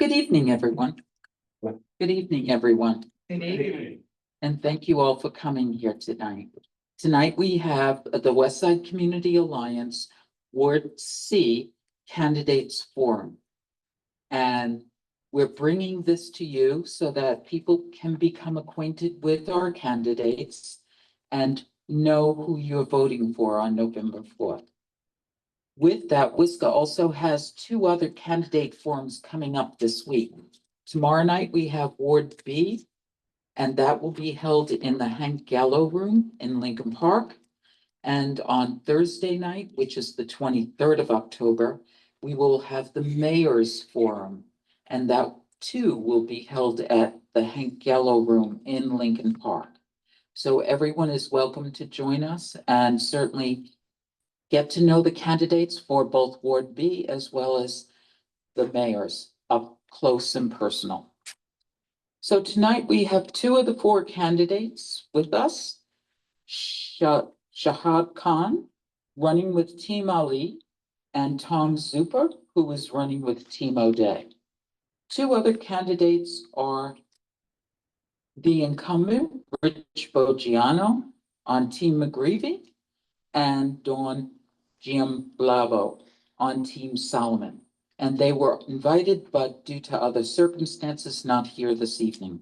Good evening, everyone. Good evening, everyone. Good evening. And thank you all for coming here tonight. Tonight, we have the West Side Community Alliance Ward C Candidates Forum. And we're bringing this to you so that people can become acquainted with our candidates and know who you're voting for on November 4th. With that, WSCA also has two other candidate forums coming up this week. Tomorrow night, we have Ward B, and that will be held in the Hank Gallo Room in Lincoln Park. And on Thursday night, which is the 23rd of October, we will have the Mayor's Forum. And that too will be held at the Hank Gallo Room in Lincoln Park. So everyone is welcome to join us and certainly get to know the candidates for both Ward B as well as the mayors up close and personal. So tonight we have two of the four candidates with us. Shahab Khan, running with Team Ali, and Tom Zuppa, who is running with Team O'Day. Two other candidates are the incumbent, Rich Bogiano, on Team McGreevy, and Dawn Giamblavo on Team Solomon. And they were invited, but due to other circumstances, not here this evening.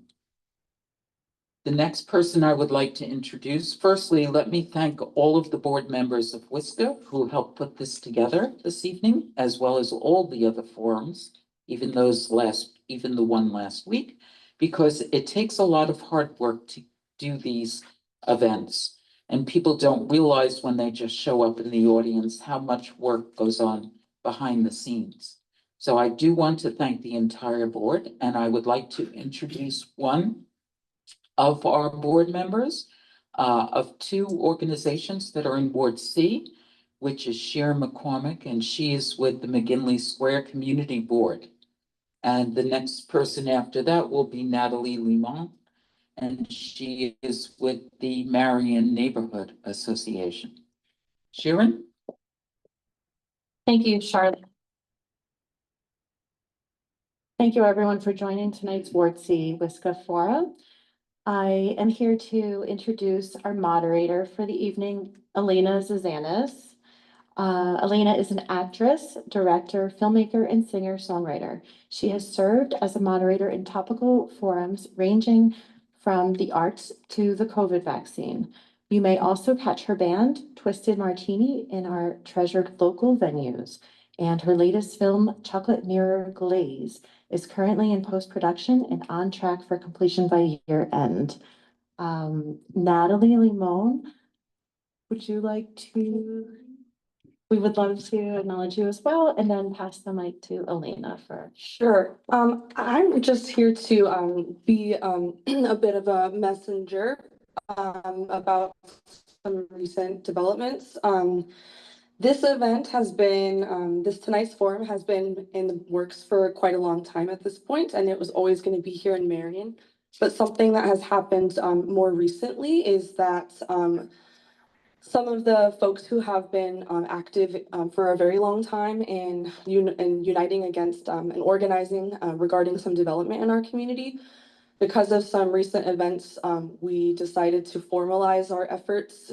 The next person I would like to introduce, firstly, let me thank all of the board members of WSCA who helped put this together this evening, as well as all the other forums, even the one last week, because it takes a lot of hard work to do these events. And people don't realize when they just show up in the audience how much work goes on behind the scenes. So I do want to thank the entire board, and I would like to introduce one of our board members of two organizations that are in Ward C, which is Sharon McCormick, and she is with the McGinley Square Community Board. And the next person after that will be Natalie Limon, and she is with the Marion Neighborhood Association. Sharon? Thank you, Charlotte. Thank you, everyone, for joining tonight's Ward C WSCA Forum. I am here to introduce our moderator for the evening, Elena Zazanis. Elena is an actress, director, filmmaker, and singer-songwriter. She has served as a moderator in topical forums ranging from the arts to the COVID vaccine. You may also catch her band, Twisted Martini, in our treasured local venues. And her latest film, Chocolate Mirror Glaze, is currently in post-production and on track for completion by year end. Natalie Limon, would you like to? We would love to acknowledge you as well, and then pass the mic to Elena for. Sure. I'm just here to be a bit of a messenger about some recent developments. This event has been, this tonight's forum has been in the works for quite a long time at this point, and it was always going to be here in Marion. But something that has happened more recently is that some of the folks who have been active for a very long time in uniting against and organizing regarding some development in our community, because of some recent events, we decided to formalize our efforts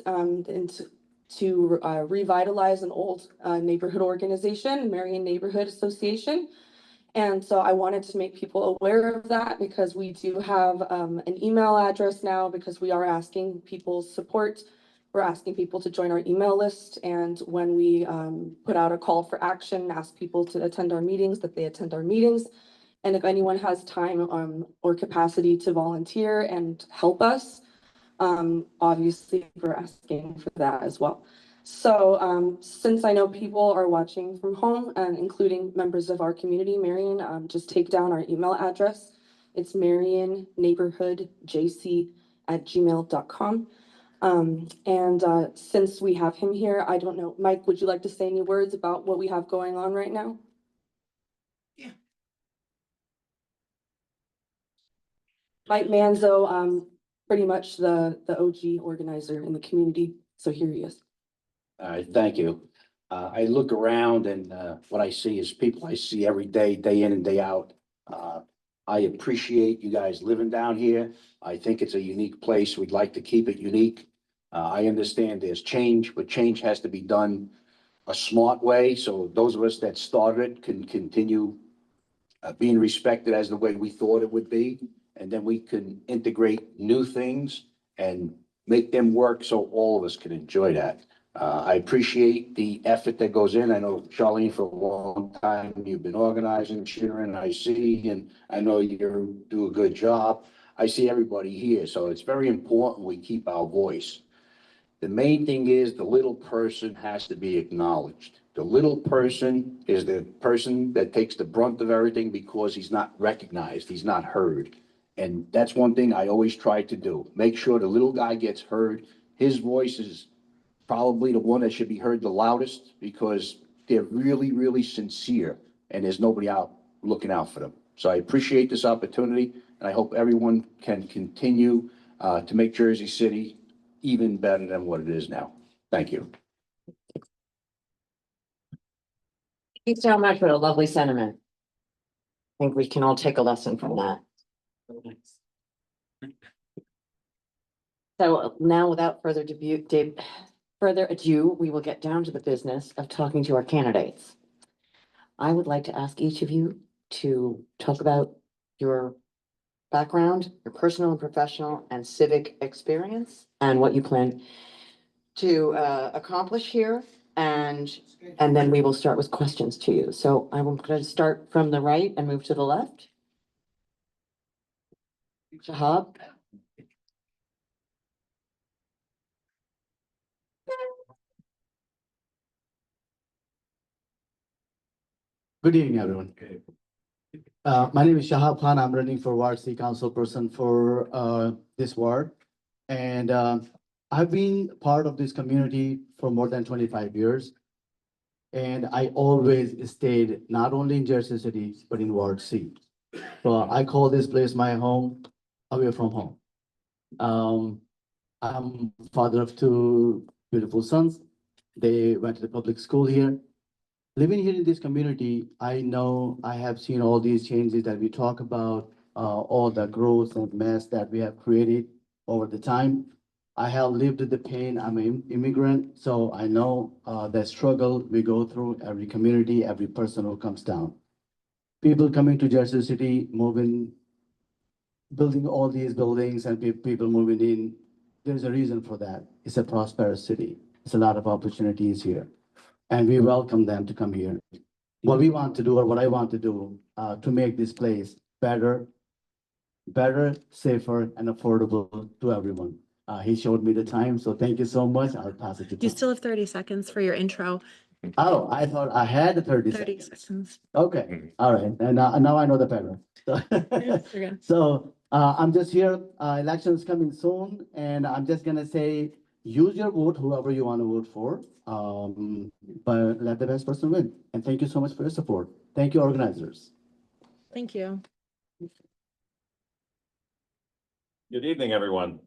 to revitalize an old neighborhood organization, Marion Neighborhood Association. And so I wanted to make people aware of that because we do have an email address now because we are asking people's support. We're asking people to join our email list. And when we put out a call for action, ask people to attend our meetings, that they attend our meetings. And if anyone has time or capacity to volunteer and help us, obviously we're asking for that as well. So since I know people are watching from home, and including members of our community, Marion, just take down our email address. It's marionneighborhoodjc@gmail.com. And since we have him here, I don't know, Mike, would you like to say any words about what we have going on right now? Yeah. Mike Manzo, pretty much the OG organizer in the community. So here he is. Thank you. I look around and what I see is people I see every day, day in and day out. I appreciate you guys living down here. I think it's a unique place. We'd like to keep it unique. I understand there's change, but change has to be done a smart way. So those of us that started it can continue being respected as the way we thought it would be. And then we can integrate new things and make them work so all of us can enjoy that. I appreciate the effort that goes in. I know Charlene for a long time, you've been organizing, Sharon, I see, and I know you do a good job. I see everybody here, so it's very important we keep our voice. The main thing is the little person has to be acknowledged. The little person is the person that takes the brunt of everything because he's not recognized, he's not heard. And that's one thing I always try to do. Make sure the little guy gets heard. His voice is probably the one that should be heard the loudest because they're really, really sincere and there's nobody out looking out for them. So I appreciate this opportunity and I hope everyone can continue to make Jersey City even better than what it is now. Thank you. Thank you so much for a lovely sentiment. I think we can all take a lesson from that. So now, without further ado, we will get down to the business of talking to our candidates. I would like to ask each of you to talk about your background, your personal and professional and civic experience, and what you plan to accomplish here. And then we will start with questions to you. So I'm going to start from the right and move to the left. Shahab. Good evening, everyone. My name is Shahab Khan. I'm running for Ward C Council person for this ward. And I've been part of this community for more than 25 years. And I always stayed not only in Jersey City, but in Ward C. So I call this place my home, away from home. I'm father of two beautiful sons. They went to the public school here. Living here in this community, I know I have seen all these changes that we talk about, all the growth and mess that we have created over the time. I have lived the pain. I'm an immigrant, so I know the struggle we go through, every community, every person who comes down. People coming to Jersey City, moving, building all these buildings and people moving in. There's a reason for that. It's a prosperous city. It's a lot of opportunities here. And we welcome them to come here. What we want to do, or what I want to do, to make this place better, safer, and affordable to everyone. He showed me the time, so thank you so much. I'll pass it to You Tom. still have 30 seconds for your intro. Oh, I thought I had 30 30 seconds. seconds. Okay, all right, and now I know the pattern. You're good. So I'm just here, elections coming soon, and I'm just gonna say, use your vote, whoever you want to vote for, but let the best person win. And thank you so much for your support. Thank you, organizers. Thank you. Good evening, everyone.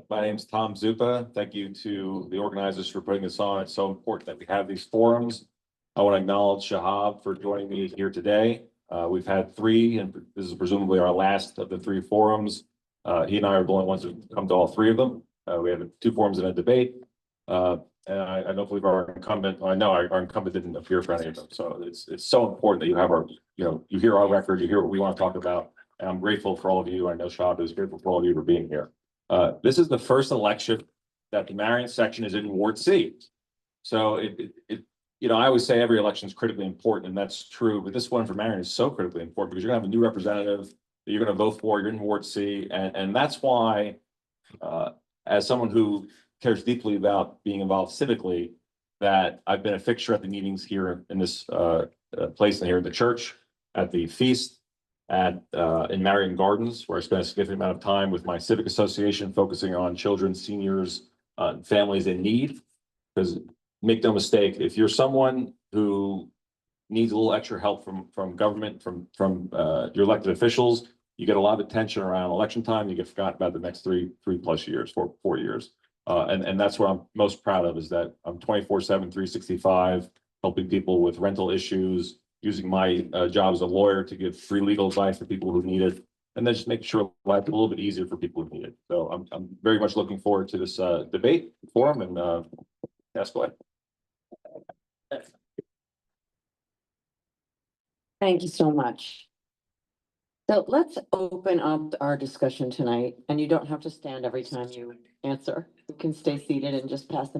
My name's Tom Zuppa. Thank you to the organizers for putting this on. It's so important that we have these forums. I want to acknowledge Shahab for joining me here today. We've had 3, and this is presumably our last of the 3 forums. He and I are the only ones who come to all 3 of them. We have 2 forums and a debate. And I don't believe our incumbent, I know our incumbent didn't appear for any of them. So it's so important that you have our, you hear our record, you hear what we want to talk about. And I'm grateful for all of you. I know Shahab is grateful for all of you for being here. This is the first election that the Marion section is in Ward C. So I always say every election is critically important, and that's true. But this one for Marion is so critically important because you're gonna have a new representative that you're gonna vote for. You're in Ward C, and that's why, as someone who cares deeply about being involved civically, that I've been a fixture at the meetings here in this place here in the church, at the feast, in Marion Gardens, where I spent a significant amount of time with my civic association, focusing on children, seniors, families in need. Because make no mistake, if you're someone who needs a little extra help from government, from your elected officials, you get a lot of attention around election time. You get forgotten about the next 3+ years, 4 years. And that's what I'm most proud of, is that I'm 24/7, 365, helping people with rental issues, using my job as a lawyer to give free legal advice to people who need it, and then just make sure life a little bit easier for people who need it. So I'm very much looking forward to this debate forum and ask away. Thank you so much. So let's open up our discussion tonight, and you don't have to stand every time you answer. You can stay seated and just pass the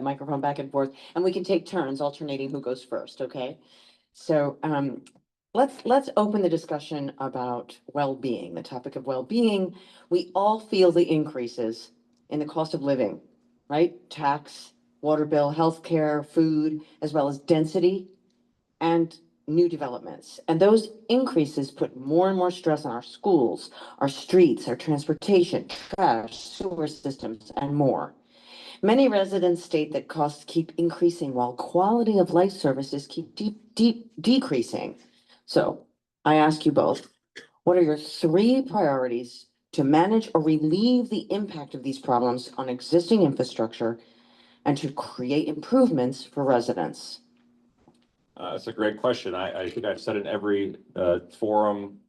microphone back and forth, and we can take turns alternating who goes first, okay? So let's open the discussion about well-being, the topic of well-being. We all feel the increases in the cost of living, right? Tax, water bill, healthcare, food, as well as density and new developments. And those increases put more and more stress on our schools, our streets, our transportation, trash, sewer systems, and more. Many residents state that costs keep increasing while quality of life services keep decreasing. So I ask you both, what are your 3 priorities to manage or relieve the impact of these problems on existing infrastructure and to create improvements for residents? That's a great question. I think I've said in every forum,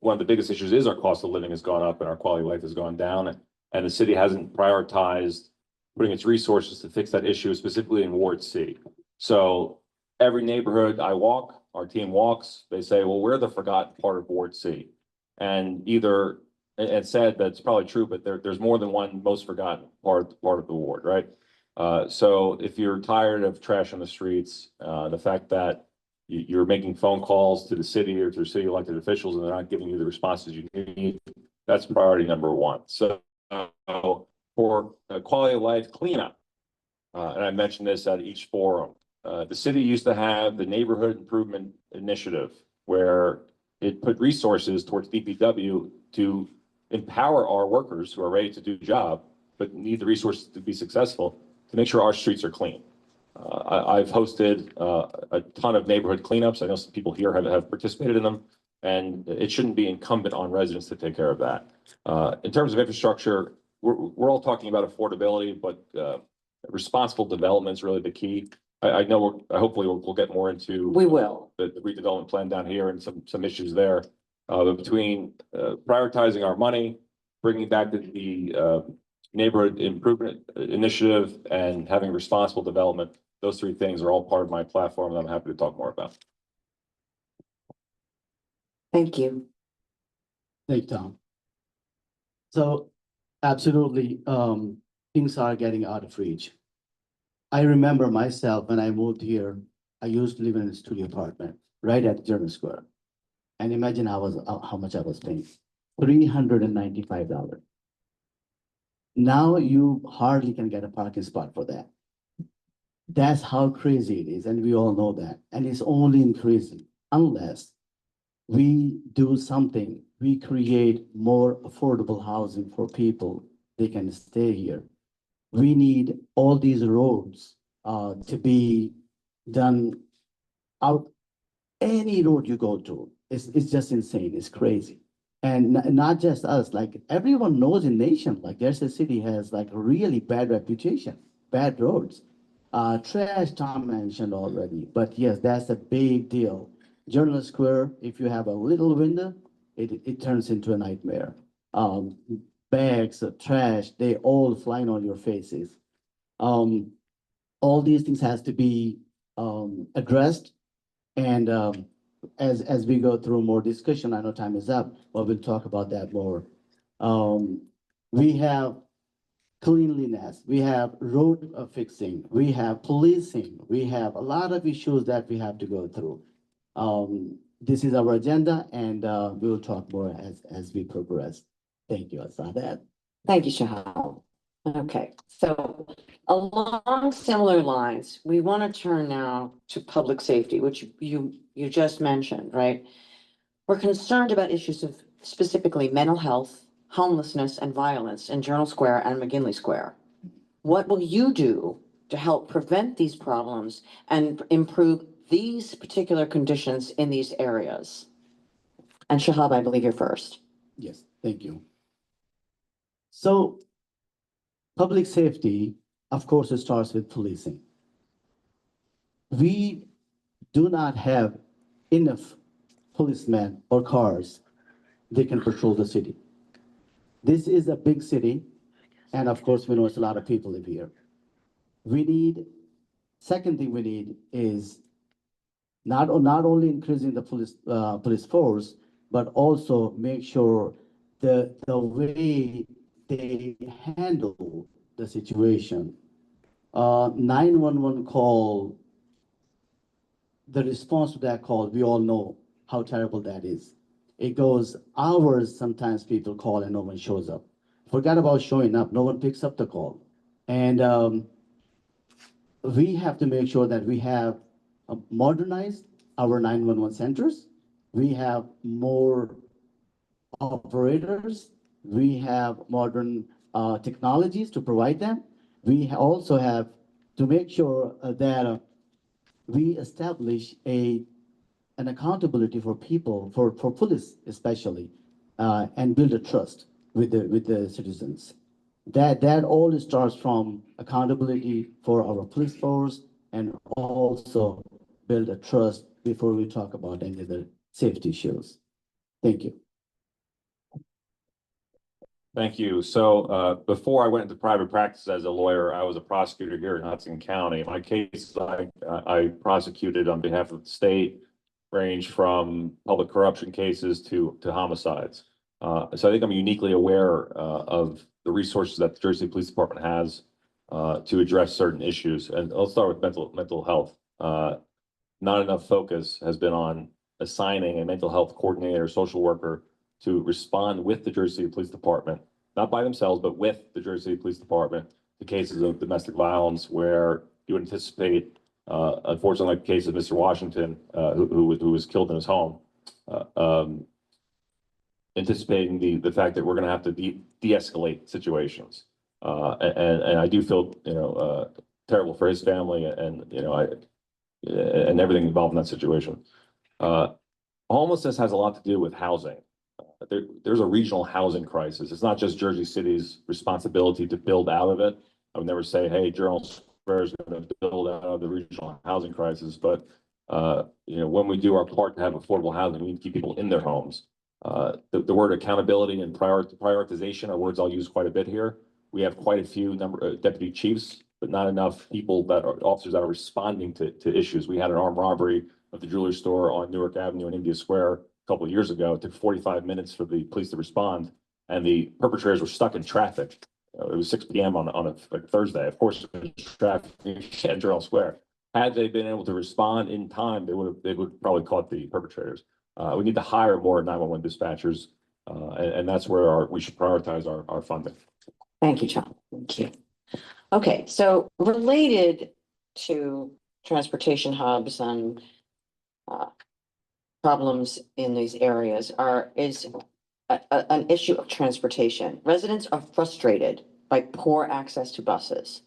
one of the biggest issues is our cost of living has gone up and our quality of life has gone down. And the city hasn't prioritized putting its resources to fix that issue, specifically in Ward C. So every neighborhood I walk, our team walks, they say, well, we're the forgotten part of Ward C. And either, and said that's probably true, but there's more than one most forgotten part of the ward, right? So if you're tired of trash on the streets, the fact that you're making phone calls to the city or to city elected officials and they're not giving you the responses you need, that's priority number 1. So for quality of life cleanup, and I mentioned this at each forum, the city used to have the neighborhood improvement initiative where it put resources towards DPW to empower our workers who are ready to do the job, but need the resources to be successful, to make sure our streets are clean. I've hosted a ton of neighborhood cleanups. I know some people here have participated in them, and it shouldn't be incumbent on residents to take care of that. In terms of infrastructure, we're all talking about affordability, but responsible development is really the key. I know hopefully we'll get more into We will. the redevelopment plan down here and some issues there. But between prioritizing our money, bringing back the neighborhood improvement initiative and having responsible development, those 3 things are all part of my platform that I'm happy to talk more about. Thank you. Thank you, Tom. So absolutely, things are getting out of reach. I remember myself when I moved here, I used to live in a studio apartment right at German Square. And imagine how much I was paying, $395. Now you hardly can get a parking spot for that. That's how crazy it is, and we all know that. And it's only increasing unless we do something. We create more affordable housing for people. They can stay here. We need all these roads to be done out. Any road you go to, it's just insane. It's crazy. And not just us, like everyone knows in nation, like Jersey City has like a really bad reputation, bad roads. Trash, Tom mentioned already, but yes, that's a big deal. Journal Square, if you have a little window, it turns into a nightmare. Bags of trash, they all flying on your faces. All these things has to be addressed. And as we go through more discussion, I know time is up, but we'll talk about that more. We have cleanliness, we have road fixing, we have policing, we have a lot of issues that we have to go through. This is our agenda, and we will talk more as we progress. Thank you. I saw that. Thank you, Shahab. Okay, so along similar lines, we want to turn now to public safety, which you just mentioned, right? We're concerned about issues of specifically mental health, homelessness, and violence in Journal Square and McGinley Square. What will you do to help prevent these problems and improve these particular conditions in these areas? And Shahab, I believe you're first. Yes, thank you. So public safety, of course, it starts with policing. We do not have enough policemen or cars, they can patrol the city. This is a big city, and of course, we know it's a lot of people live here. Second thing we need is not only increasing the police force, but also make sure the way they handle the situation. 911 call, the response to that call, we all know how terrible that is. It goes hours, sometimes people call and no one shows up. Forget about showing up, no one picks up the call. And we have to make sure that we have modernized our 911 centers. We have more operators. We have modern technologies to provide them. We also have to make sure that we establish an accountability for people, for police especially, and build a trust with the citizens. That all starts from accountability for our police force and also build a trust before we talk about any other safety issues. Thank you. Thank you. So before I went into private practice as a lawyer, I was a prosecutor here in Hudson County. My case I prosecuted on behalf of the state range from public corruption cases to homicides. So I think I'm uniquely aware of the resources that the Jersey Police Department has to address certain issues. And I'll start with mental health. Not enough focus has been on assigning a mental health coordinator, social worker to respond with the Jersey City Police Department, not by themselves, but with the Jersey City Police Department, to cases of domestic violence where you would anticipate, unfortunately, like the case of Mr. Washington, who was killed in his home, anticipating the fact that we're going to have to de-escalate situations. And I do feel, terrible for his family and, and everything involved in that situation. Homelessness has a lot to do with housing. There's a regional housing crisis. It's not just Jersey City's responsibility to build out of it. I would never say, hey, Journal Square is going to build out of the regional housing crisis. But, when we do our part to have affordable housing, we need to keep people in their homes. The word accountability and prioritization are words I'll use quite a bit here. We have quite a few deputy chiefs, but not enough people officers that are responding to issues. We had an armed robbery of the jewelry store on Newark Avenue in India Square a couple of years ago. It took 45 minutes for the police to respond, and the perpetrators were stuck in traffic. It was 6 p.m. on a Thursday. Of course, traffic at Journal Square. Had they been able to respond in time, they would probably caught the perpetrators. We need to hire more 911 dispatchers, and that's where we should prioritize our funding. Thank you, John. Thank you. Okay, so related to transportation hubs and problems in these areas is an issue of transportation. Residents are frustrated by poor access to buses,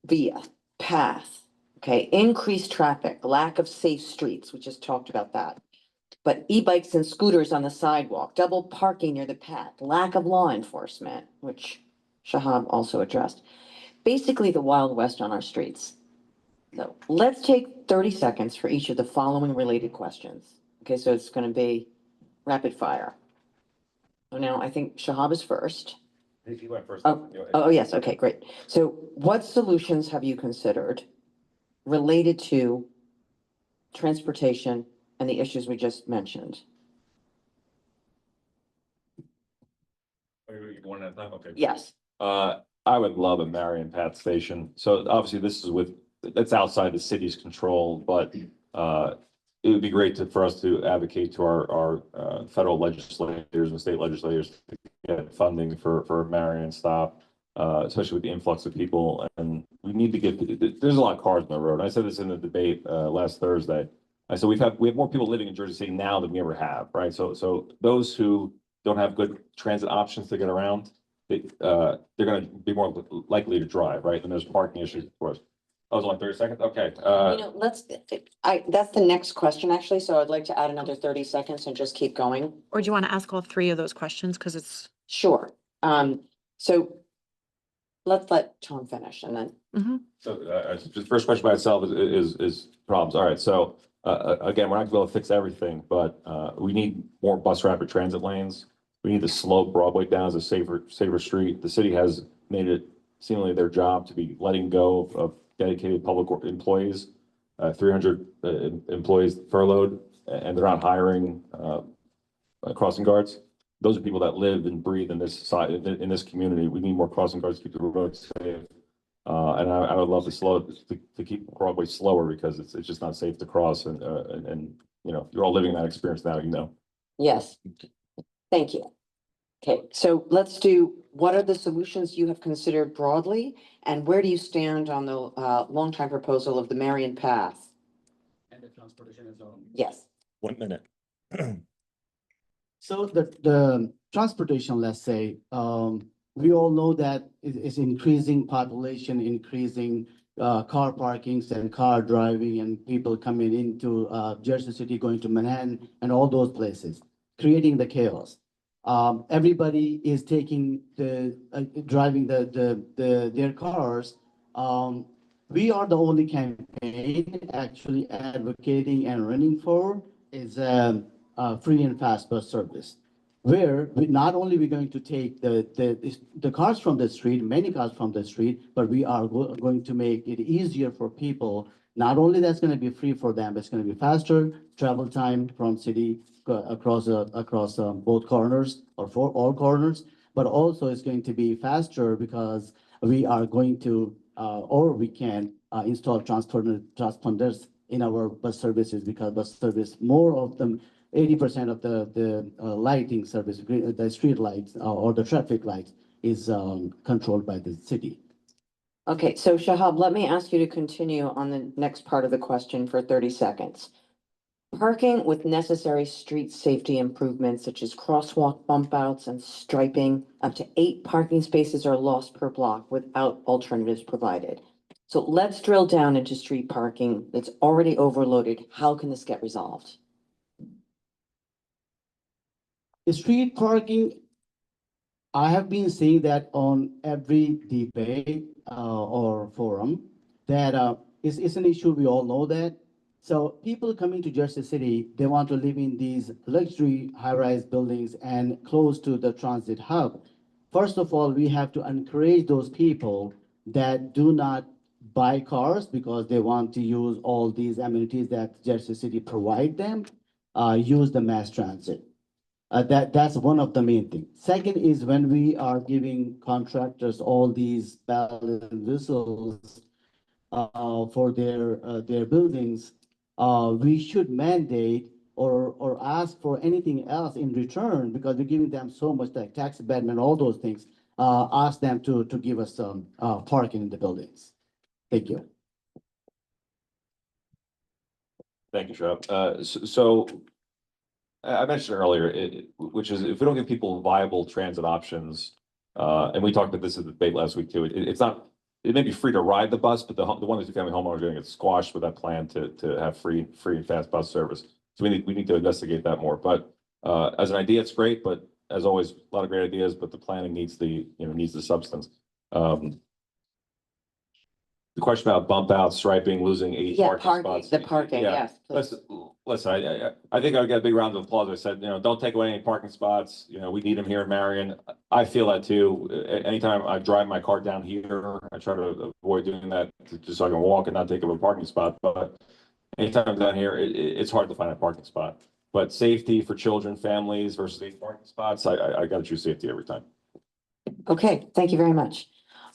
via path, okay, increased traffic, lack of safe streets, we just talked about that. But e-bikes and scooters on the sidewalk, double parking near the path, lack of law enforcement, which Shahab also addressed. Basically the Wild West on our streets. So let's take 30 seconds for each of the following related questions. Okay, so it's going to be rapid fire. So now I think Shahab is first. He went first. Oh, yes. Okay, great. So what solutions have you considered related to transportation and the issues we just mentioned? One at a time, okay. Yes. I would love a Marion Path station. So obviously this is that's outside the city's control, but it would be great for us to advocate to our federal legislators and state legislators to get funding for a Marion stop, especially with the influx of people. And we need to there's a lot of cars on the road. I said this in the debate last Thursday. I said we have more people living in Jersey City now than we ever have, right? So those who don't have good transit options to get around, they're going to be more likely to drive, right? And there's parking issues, of course. I was only 30 seconds. Okay. That's the next question, actually. So I'd like to add another 30 seconds and just keep going. Or do you want to ask all three of those questions? Because it's. Sure. So let's let Tom finish and then. So just first question by itself is problems. All right. So Again, we're not gonna be able to fix everything, but, we need more bus rapid transit lanes. We need to slow Broadway down as a safer street. The city has made it seemingly their job to be letting go of dedicated public employees. 300 employees furloughed, and they're not hiring, crossing guards. Those are people that live and breathe in this side, in this community. We need more crossing guards to keep the roads safe. And I would love to keep Broadway slower because it's just not safe to cross and, you know, you're all living that experience now, you know. Yes. Thank you. Okay, so let's do, what are the solutions you have considered broadly? And where do you stand on the longtime proposal of the Marion Path? And the transportation as well. Yes. 1 minute. So the transportation, let's say, we all know that it is increasing population, increasing car parkings and car driving and people coming into Jersey City, going to Manhattan and all those places, creating the chaos. Everybody is taking driving their cars. We are the only campaign actually advocating and running for is free and fast bus service, where not only we're going to take the cars from the street, many cars from the street, but we are going to make it easier for people. Not only that's going to be free for them, but it's going to be faster travel time from city across both corners or for all corners, but also it's going to be faster because we are going to or we can install transponders in our bus services, because bus service, more of them, 80% of the lighting service, the street lights or the traffic lights is controlled by the city. Okay, so Shahab, let me ask you to continue on the next part of the question for 30 seconds. Parking with necessary street safety improvements such as crosswalk bump outs and striping, up to 8 parking spaces are lost per block without alternatives provided. So let's drill down into street parking that's already overloaded. How can this get resolved? The street parking, I have been seeing that on every debate or forum, that is an issue, we all know that. So people coming to Jersey City, they want to live in these luxury high-rise buildings and close to the transit hub. First of all, we have to encourage those people that do not buy cars because they want to use all these amenities that Jersey City provide them, use the mass transit. That's one of the main things. Second is when we are giving contractors all these bells and whistles for their buildings, we should mandate or ask for anything else in return, because we're giving them so much, like tax abatement, all those things. Ask them to give us some parking in the buildings. Thank you. Thank you, Shahab. So I mentioned earlier, which is if we don't give people viable transit options, and we talked about this at the debate last week too, it's not, it may be free to ride the bus, but the one or two family homeowners are going to get squashed with that plan to have free and fast bus service. So we need to investigate that more. But as an idea, it's great, but as always, a lot of great ideas, but the planning needs the substance. The question about bump out, striping, losing 8 Yeah, parking parking, spots. the parking, Yeah. yes. please. Listen, I think I would get a big round of applause. I said, don't take away any parking spots. We need them here in Marion. I feel that too. Anytime I drive my car down here, I try to avoid doing that just so I can walk and not take up a parking spot. But anytime I'm down here, it's hard to find a parking spot. But safety for children, families versus 8 parking spots, I gotta choose safety every time. Okay, thank you very much.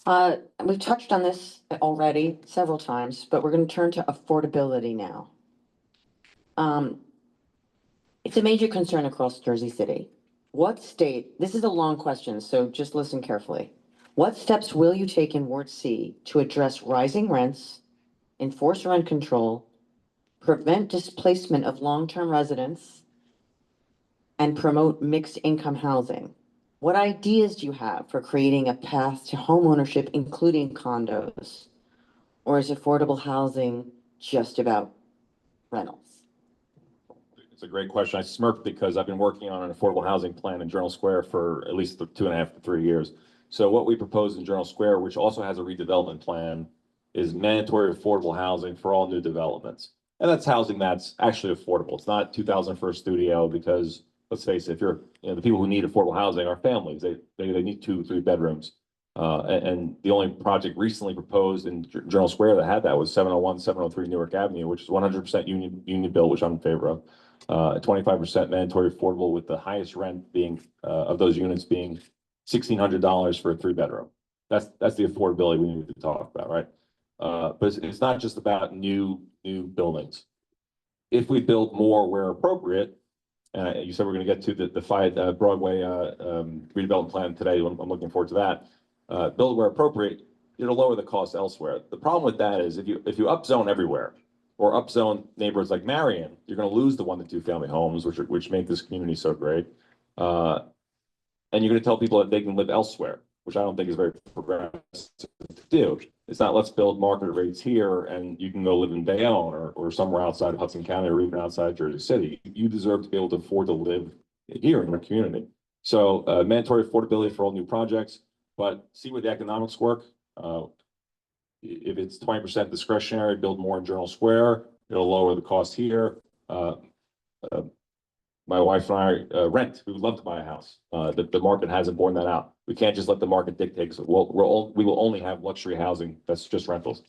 We've touched on this already several times, but we're going to turn to affordability now. It's a major concern across Jersey City. This is a long question, so just listen carefully. What steps will you take in Ward C to address rising rents, enforce rent control, prevent displacement of long-term residents, and promote mixed income housing? What ideas do you have for creating a path to homeownership, including condos? Or is affordable housing just about rentals? It's a great question. I smirked because I've been working on an affordable housing plan in Journal Square for at least 2.5 to 3 years. So what we propose in Journal Square, which also has a redevelopment plan, is mandatory affordable housing for all new developments. And that's housing that's actually affordable. It's not 2,000 for a studio because, let's face it, if you're, the people who need affordable housing are families. They need 2, 3 bedrooms. And the only project recently proposed in Journal Square that had that was 701, 703 Newark Avenue, which is 100% union built, which I'm in favor of. 25% mandatory affordable, with the highest rent being, of those units being $1,600 for a 3 bedroom. That's the affordability we need to talk about, right? But it's not just about new buildings. If we build more where appropriate, you said we're gonna get to the Broadway, redevelopment plan today. I'm looking forward to that. Build where appropriate, it'll lower the cost elsewhere. The problem with that is if you upzone everywhere or upzone neighborhoods like Marion, you're gonna lose the 1 to 2 family homes, which make this community so great. And you're gonna tell people that they can live elsewhere, which I don't think is very progressive to do. It's not, let's build market rates here and you can go live in Bayonne or somewhere outside of Hudson County or even outside Jersey City. You deserve to be able to afford to live here in your community. So mandatory affordability for all new projects, but see where the economics work. If it's 20% discretionary, build more in Journal Square, it'll lower the cost here. My wife and I rent. We would love to buy a house. The market hasn't borne that out. We can't just let the market dictate. So we will only have luxury housing that's just rentals.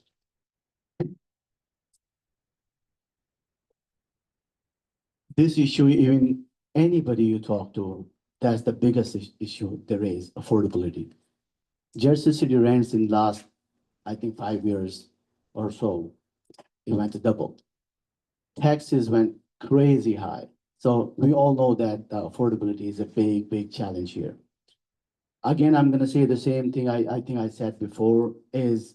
This issue, even anybody you talk to, that's the biggest issue there is, affordability. Jersey City rents in last, I think, 5 years or so, it went to double. Taxes went crazy high. So we all know that affordability is a big challenge here. Again, I'm gonna say the same thing I think I said before, is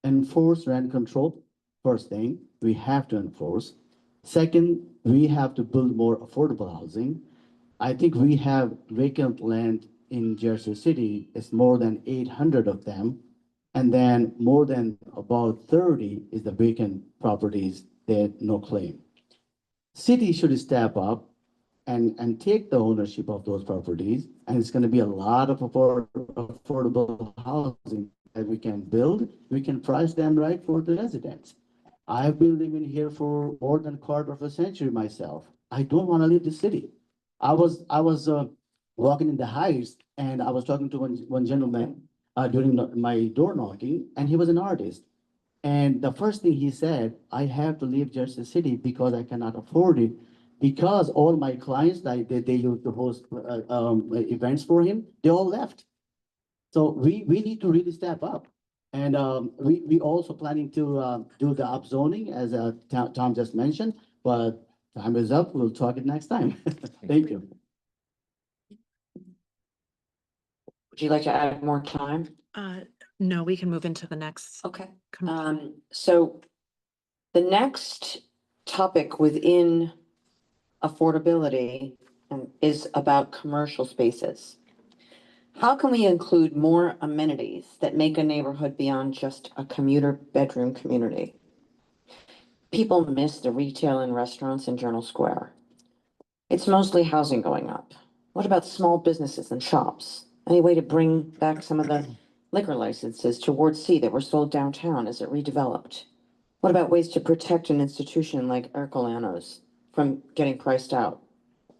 enforce rent control. First thing, we have to enforce. Second, we have to build more affordable housing. I think we have vacant land in Jersey City. It's more than 800 of them. And then more than about 30 is the vacant properties that no claim. City should step up and take the ownership of those properties. And it's gonna be a lot of affordable housing that we can build. We can price them right for the residents. I've been living here for more than a quarter of a century myself. I don't wanna leave the city. I was walking in the Heights and I was talking to one gentleman during my door knocking, and he was an artist. And the first thing he said, I have to leave Jersey City because I cannot afford it. Because all my clients, they used to host events for him, they all left. So we need to really step up. And we also planning to do the upzoning, as Tom just mentioned, but time is up. We'll talk it next time. Thank you. Would you like to add more time? No, we can move into the next. Okay. com- So the next topic within affordability is about commercial spaces. How can we include more amenities that make a neighborhood beyond just a commuter bedroom community? People miss the retail and restaurants in Journal Square. It's mostly housing going up. What about small businesses and shops? Any way to bring back some of the liquor licenses to Ward C that were sold downtown as it redeveloped? What about ways to protect an institution like Ercolanos from getting priced out,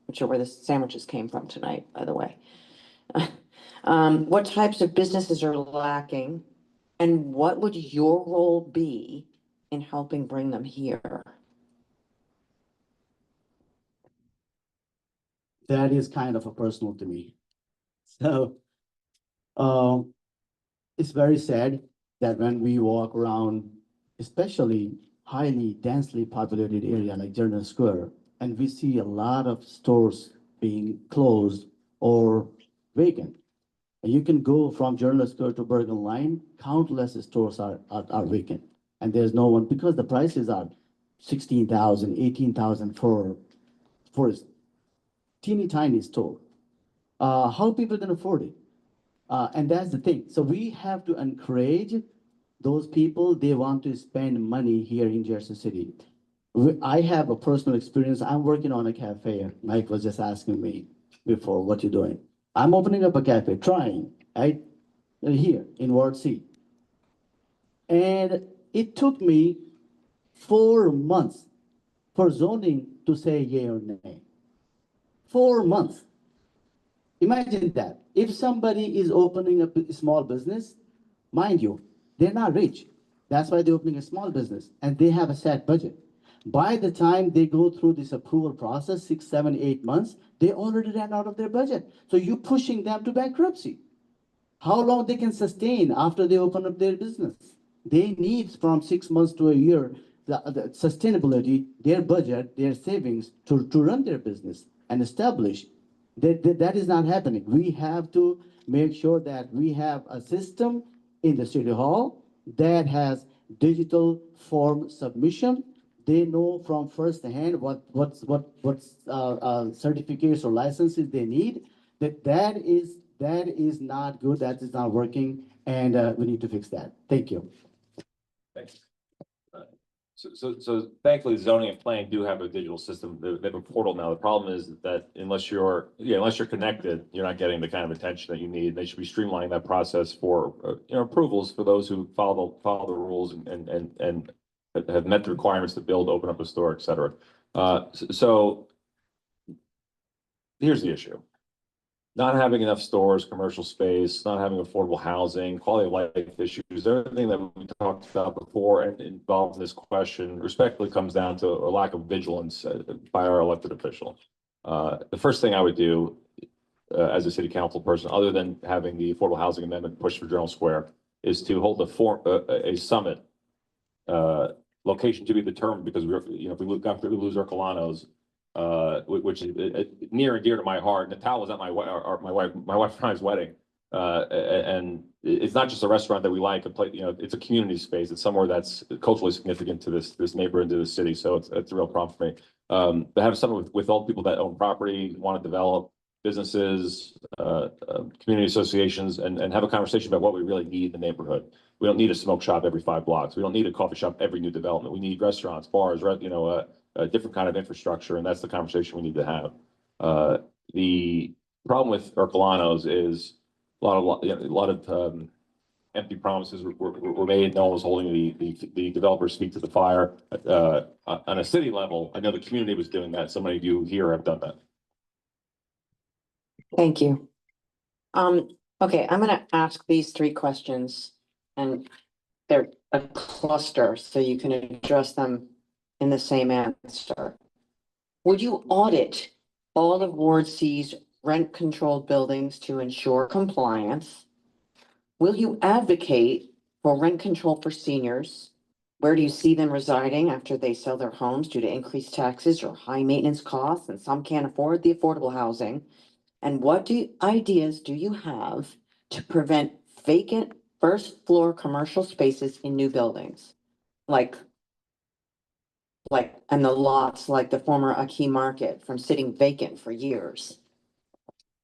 which are where the sandwiches came from tonight, by the way? What types of businesses are lacking, and what would your role be in helping bring them here? That is kind of a personal to me. So it's very sad that when we walk around, especially highly densely populated area like Journal Square, and we see a lot of stores being closed or vacant. And you can go from Journal Square to Bergen Line, countless stores are vacant. And there's no one, because the prices are 16,000, 18,000 for a teeny tiny store. How people can afford it? And that's the thing. So we have to encourage those people, they want to spend money here in Jersey City. I have a personal experience. I'm working on a cafe. Mike was just asking me before, what you doing? I'm opening up a cafe, trying, right? Here in Ward C. And it took me 4 months for zoning to say yay or nay. 4 months. Imagine that. If somebody is opening a small business, mind you, they're not rich. That's why they're opening a small business and they have a set budget. By the time they go through this approval process, 6, 7, 8 months, they already ran out of their budget. So you're pushing them to bankruptcy. How long they can sustain after they open up their business? They need from 6 months to a year, the sustainability, their budget, their savings to run their business and establish. That is not happening. We have to make sure that we have a system in the city hall that has digital form submission. They know from first hand what certificates or licenses they need. That is not good. That is not working, and we need to fix that. Thank you. Thanks. So thankfully zoning and planning do have a digital system. They have a portal now. The problem is that unless you're connected, you're not getting the kind of attention that you need. They should be streamlining that process for, approvals for those who follow the rules and have met the requirements to build, open up a store, et cetera. So here's the issue. Not having enough stores, commercial space, not having affordable housing, quality of life issues, everything that we talked about before and involved in this question respectfully comes down to a lack of vigilance by our elected officials. The first thing I would do as a city council person, other than having the affordable housing amendment pushed for Journal Square, is to hold a summit, location to be determined, because if we lose our Colanos, which is near and dear to my heart. Natal was at my wife and I's wedding, and it's not just a restaurant that we like. It's a community space. It's somewhere that's culturally significant to this neighborhood, to the city. So it's a real problem for me. To have something with all the people that own property, want to develop businesses, community associations, and have a conversation about what we really need in the neighborhood. We don't need a smoke shop every 5 blocks. We don't need a coffee shop every new development. We need restaurants, bars, a different kind of infrastructure, and that's the conversation we need to have. The problem with Ercolanos is a lot of empty promises were made. No one was holding the developers' feet to the fire. On a city level, I know the community was doing that. So many of you here have done that. Thank you. Okay, I'm gonna ask these 3 questions, and they're a cluster, so you can address them in the same answer. Would you audit all of Ward C's rent-controlled buildings to ensure compliance? Will you advocate for rent control for seniors? Where do you see them residing after they sell their homes due to increased taxes or high maintenance costs, and some can't afford the affordable housing? And what ideas do you have to prevent vacant first floor commercial spaces in new buildings? And the lots like the former Aki Market from sitting vacant for years?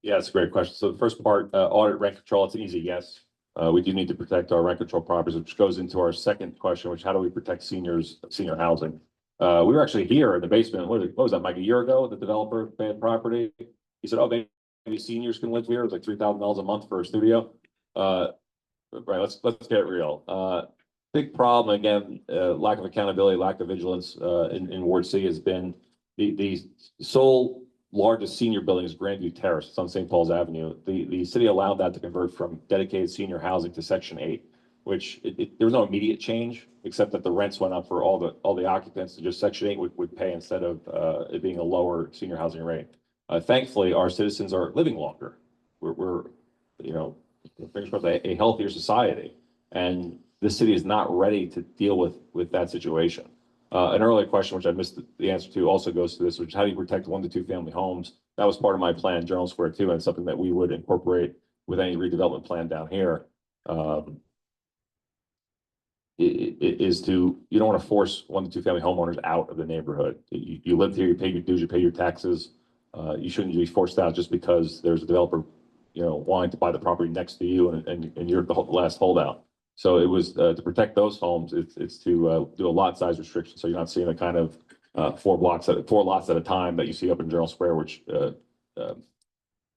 Yeah, that's a great question. So the first part, audit rent control, it's an easy yes. We do need to protect our rent control properties, which goes into our second question, which how do we protect senior housing? We were actually here in the basement. What was that, Mike, a year ago? The developer paid property. He said, "Oh, maybe seniors can live here." It was like $3,000 a month for a studio. Right. Let's get real. Big problem again. Lack of accountability, lack of vigilance in Ward C has been the sole largest senior building is Grandview Terrace. It's on St. Paul's Avenue. The city allowed that to convert from dedicated senior housing to Section 8, which there was no immediate change, except that the rents went up for all the occupants. And just Section 8 would pay instead of it being a lower senior housing rate. Thankfully, our citizens are living longer. We're a healthier society, and this city is not ready to deal with that situation. An earlier question, which I missed the answer to, also goes to this, which is how do you protect 1 to 2 family homes? That was part of my plan, Journal Square too, and something that we would incorporate with any redevelopment plan down here. You don't want to force 1 to 2 family homeowners out of the neighborhood. You live here, you pay your dues, you pay your taxes. You shouldn't be forced out just because there's a developer, wanting to buy the property next to you and you're the last holdout. So it was to protect those homes. It's to do a lot size restriction, so you're not seeing the kind of 4 lots at a time that you see up in Journal Square, which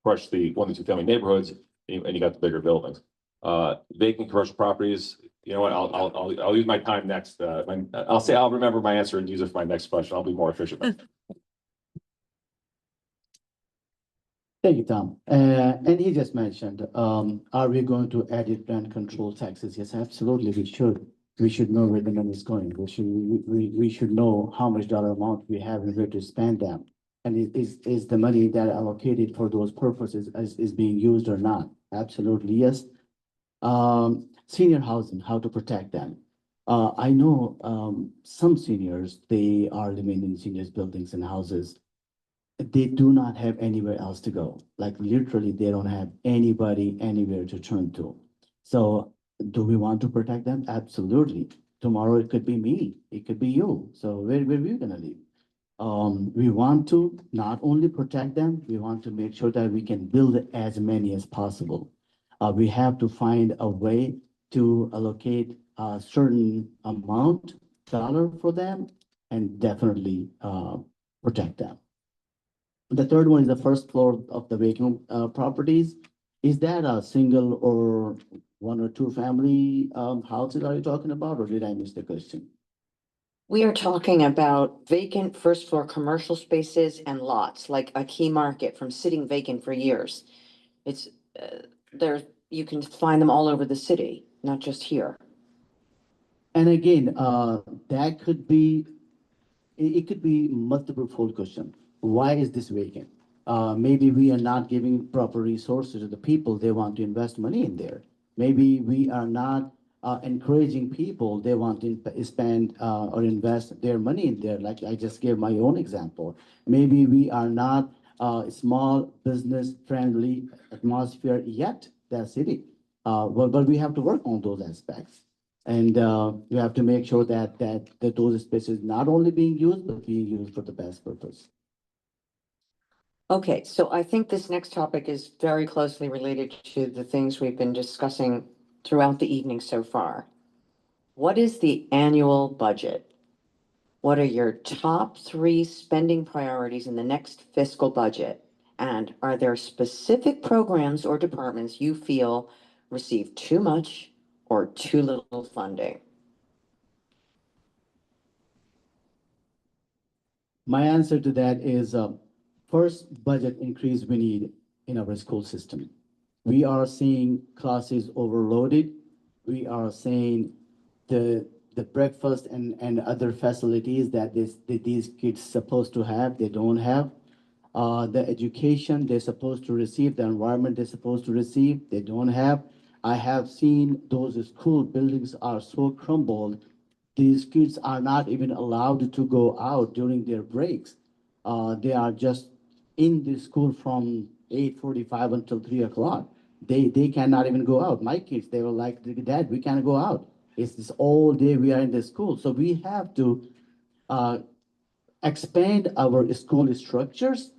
crush the 1 to 2 family neighborhoods, and you got the bigger buildings. Vacant commercial properties, You know what, I'll use my time next, I'll remember my answer and use it for my next question. I'll be more efficient. Thank you, Tom. And he just mentioned, are we going to edit rent control taxes? Yes, absolutely, we should. We should know where the money is going. We should know how much dollar amount we have and where to spend them. And is the money that allocated for those purposes is being used or not? Absolutely, yes. Senior housing, how to protect them. I know, some seniors, they are living in seniors buildings and houses. They do not have anywhere else to go. Like literally, they don't have anybody anywhere to turn to. So do we want to protect them? Absolutely. Tomorrow it could be me, it could be you. So where we gonna live? We want to not only protect them, we want to make sure that we can build as many as possible. We have to find a way to allocate a certain amount dollar for them and definitely protect them. The third one is the first floor of the vacant properties. Is that a single or one or two family houses are you talking about, or did I miss the question? We are talking about vacant first floor commercial spaces and lots, like a key market from sitting vacant for years. It's, there, you can find them all over the city, not just here. And again, that could be, it could be multiple fold question. Why is this vacant? Maybe we are not giving proper resources to the people, they want to invest money in there. Maybe we are not encouraging people, they want to spend or invest their money in there, like I just gave my own example. Maybe we are not small business friendly atmosphere yet, that city. But we have to work on those aspects. And you have to make sure that those spaces not only being used, but being used for the best purpose. Okay, so I think this next topic is very closely related to the things we've been discussing throughout the evening so far. What is the annual budget? What are your top three spending priorities in the next fiscal budget? And are there specific programs or departments you feel receive too much or too little funding? My answer to that is, first budget increase we need in our school system. We are seeing classes overloaded. We are seeing the breakfast and other facilities that these kids supposed to have, they don't have. The education they're supposed to receive, the environment they're supposed to receive, they don't have. I have seen those school buildings are so crumbled, these kids are not even allowed to go out during their breaks. They are just in the school from 8:45 until 3 o'clock. They cannot even go out. My kids, they were like, Dad, we can't go out. It's this all day we are in the school. So we have to expand our school structures,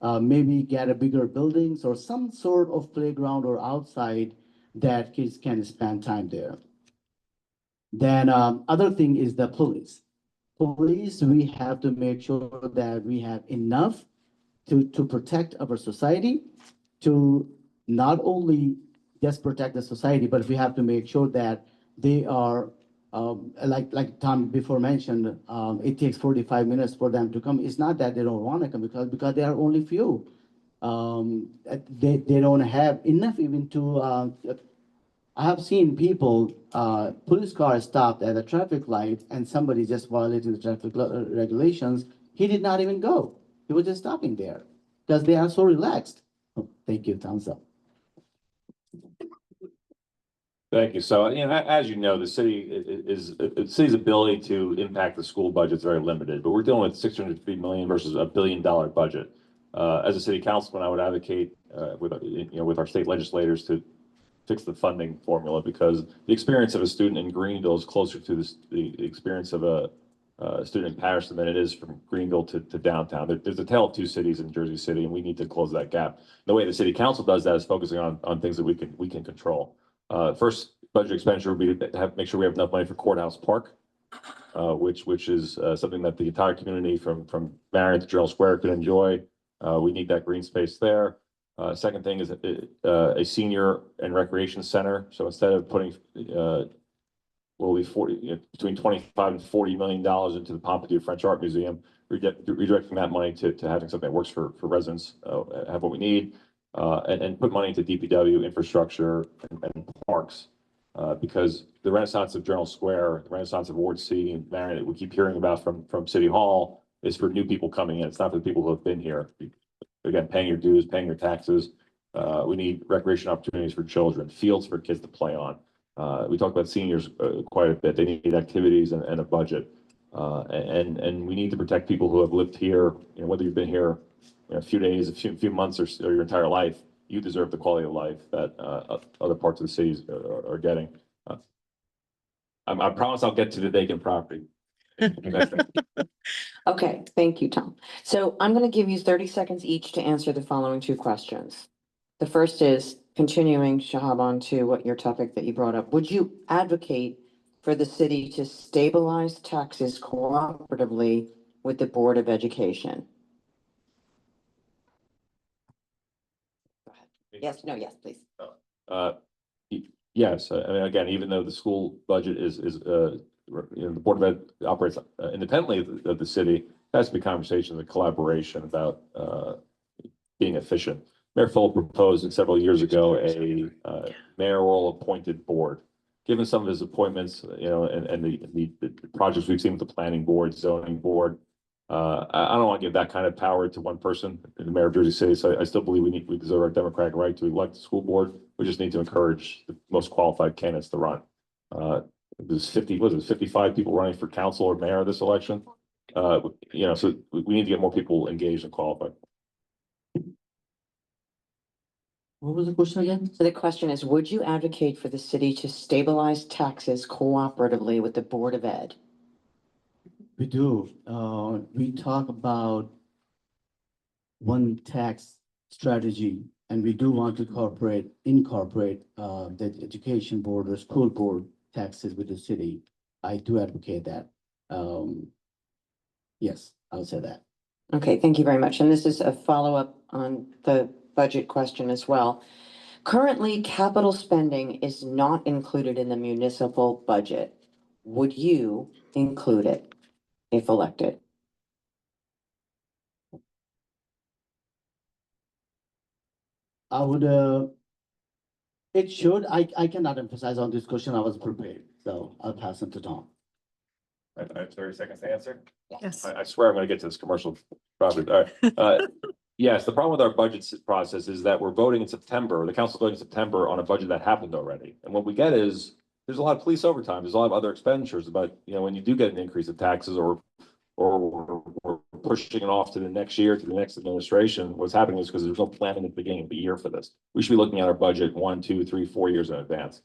maybe get a bigger buildings or some sort of playground or outside that kids can spend time there. Then other thing is the police. Police, we have to make sure that we have enough to protect our society, to not only just protect the society, but we have to make sure that they are, like Tom before mentioned, it takes 45 minutes for them to come. It's not that they don't want to come, because there are only few. They don't have enough even to, I have seen people, police car stopped at a traffic light and somebody just violating the traffic regulations. He did not even go. He was just stopping there because they are so relaxed. Oh, thank you, thumbs up. Thank you. So, as you know, the the city's ability to impact the school budget is very limited, but we're dealing with 650 million versus $1 billion budget. As a city councilman, I would advocate with our state legislators to fix the funding formula, because the experience of a student in Greenville is closer to the experience of a student in Patterson than it is from Greenville to downtown. There's a tale of two cities in Jersey City, and we need to close that gap. The way the city council does that is focusing on things that we can control. First budget expenditure would be to make sure we have enough money for Courthouse Park, which is something that the entire community from Marion to Gerald Square could enjoy. We need that green space there. Second thing is a senior and recreation center. So instead of putting will be between 25 and $40 million into the Pompidou French Art Museum, redirecting that money to having something that works for residents, have what we need, and put money into DPW infrastructure and parks. Because the renaissance of Journal Square, the renaissance of Ward C and Marion that we keep hearing about from City Hall is for new people coming in. It's not for the people who have been here. Again, paying your dues, paying your taxes. We need recreation opportunities for children, fields for kids to play on. We talked about seniors quite a bit. They need activities and a budget. And we need to protect people who have lived here, whether you've been here a few days, a few months, or your entire life. You deserve the quality of life that other parts of the cities are getting. I promise I'll get to the vacant property. Okay, thank you, Tom. So I'm going to give you 30 seconds each to answer the following two questions. The first is continuing, Shahab, on to what your topic that you brought up. Would you advocate for the city to stabilize taxes cooperatively with the Board of Education? Go ahead. Yes, no, yes, please. Yes, I mean, again, even though the school budget is the Board of Ed operates independently of the city, there has to be conversation and collaboration about being efficient. Mayor Philip proposed several years ago a mayoral appointed board. Given some of his appointments, and the projects we've seen with the planning board, zoning board, I don't want to give that kind of power to one person, the mayor of Jersey City. So I still believe we deserve our democratic right to elect the school board. We just need to encourage the most qualified candidates to run. There's 55 people running for council or mayor this election. So we need to get more people engaged and qualified. What was the question again? So the question is, would you advocate for the city to stabilize taxes cooperatively with the Board of Ed? We do. We talk about one tax strategy, and we do want to incorporate the education board or school board taxes with the city. I do advocate that. Yes, I would say that. Okay, thank you very much. And this is a follow-up on the budget question as well. Currently, capital spending is not included in the municipal budget. Would you include it if elected? I would, it should, I cannot emphasize on this question. I was prepared, so I'll pass it to Tom. I have 30 seconds to answer. Yes. I swear I'm going to get to this commercial property. All right. Yes, the problem with our budget process is that we're voting in September, the council voting in September on a budget that happened already. And what we get is, there's a lot of police overtime, there's a lot of other expenditures, but when you do get an increase in taxes or we're pushing it off to the next year, to the next administration, what's happening is because there's no planning at the beginning of the year for this. We should be looking at our budget 1, 2, 3, 4 years in advance.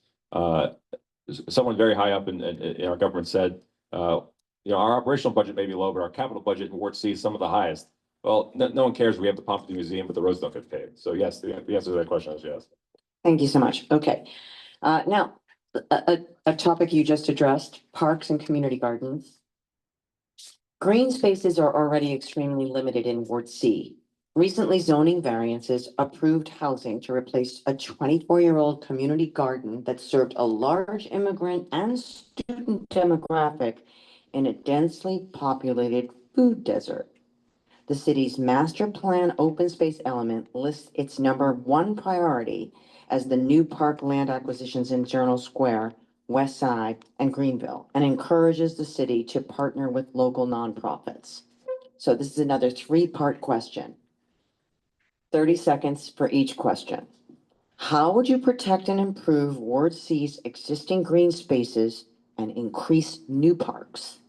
Someone very high up in our government said, our operational budget may be low, but our capital budget in Ward C is some of the highest. Well, no one cares. We have the Pompidou Museum, but the roads don't get paid. So yes, the answer to that question is yes. Thank you so much. Okay. Now, a topic you just addressed, parks and community gardens. Green spaces are already extremely limited in Ward C. Recently, zoning variances approved housing to replace a 24-year-old community garden that served a large immigrant and student demographic in a densely populated food desert. The city's master plan open space element lists its #1 priority as the new park land acquisitions in Journal Square, West Side, and Greenville, and encourages the city to partner with local nonprofits. So this is another 3-part question. 30 seconds for each question. How would you protect and improve Ward C's existing green spaces and increase new parks?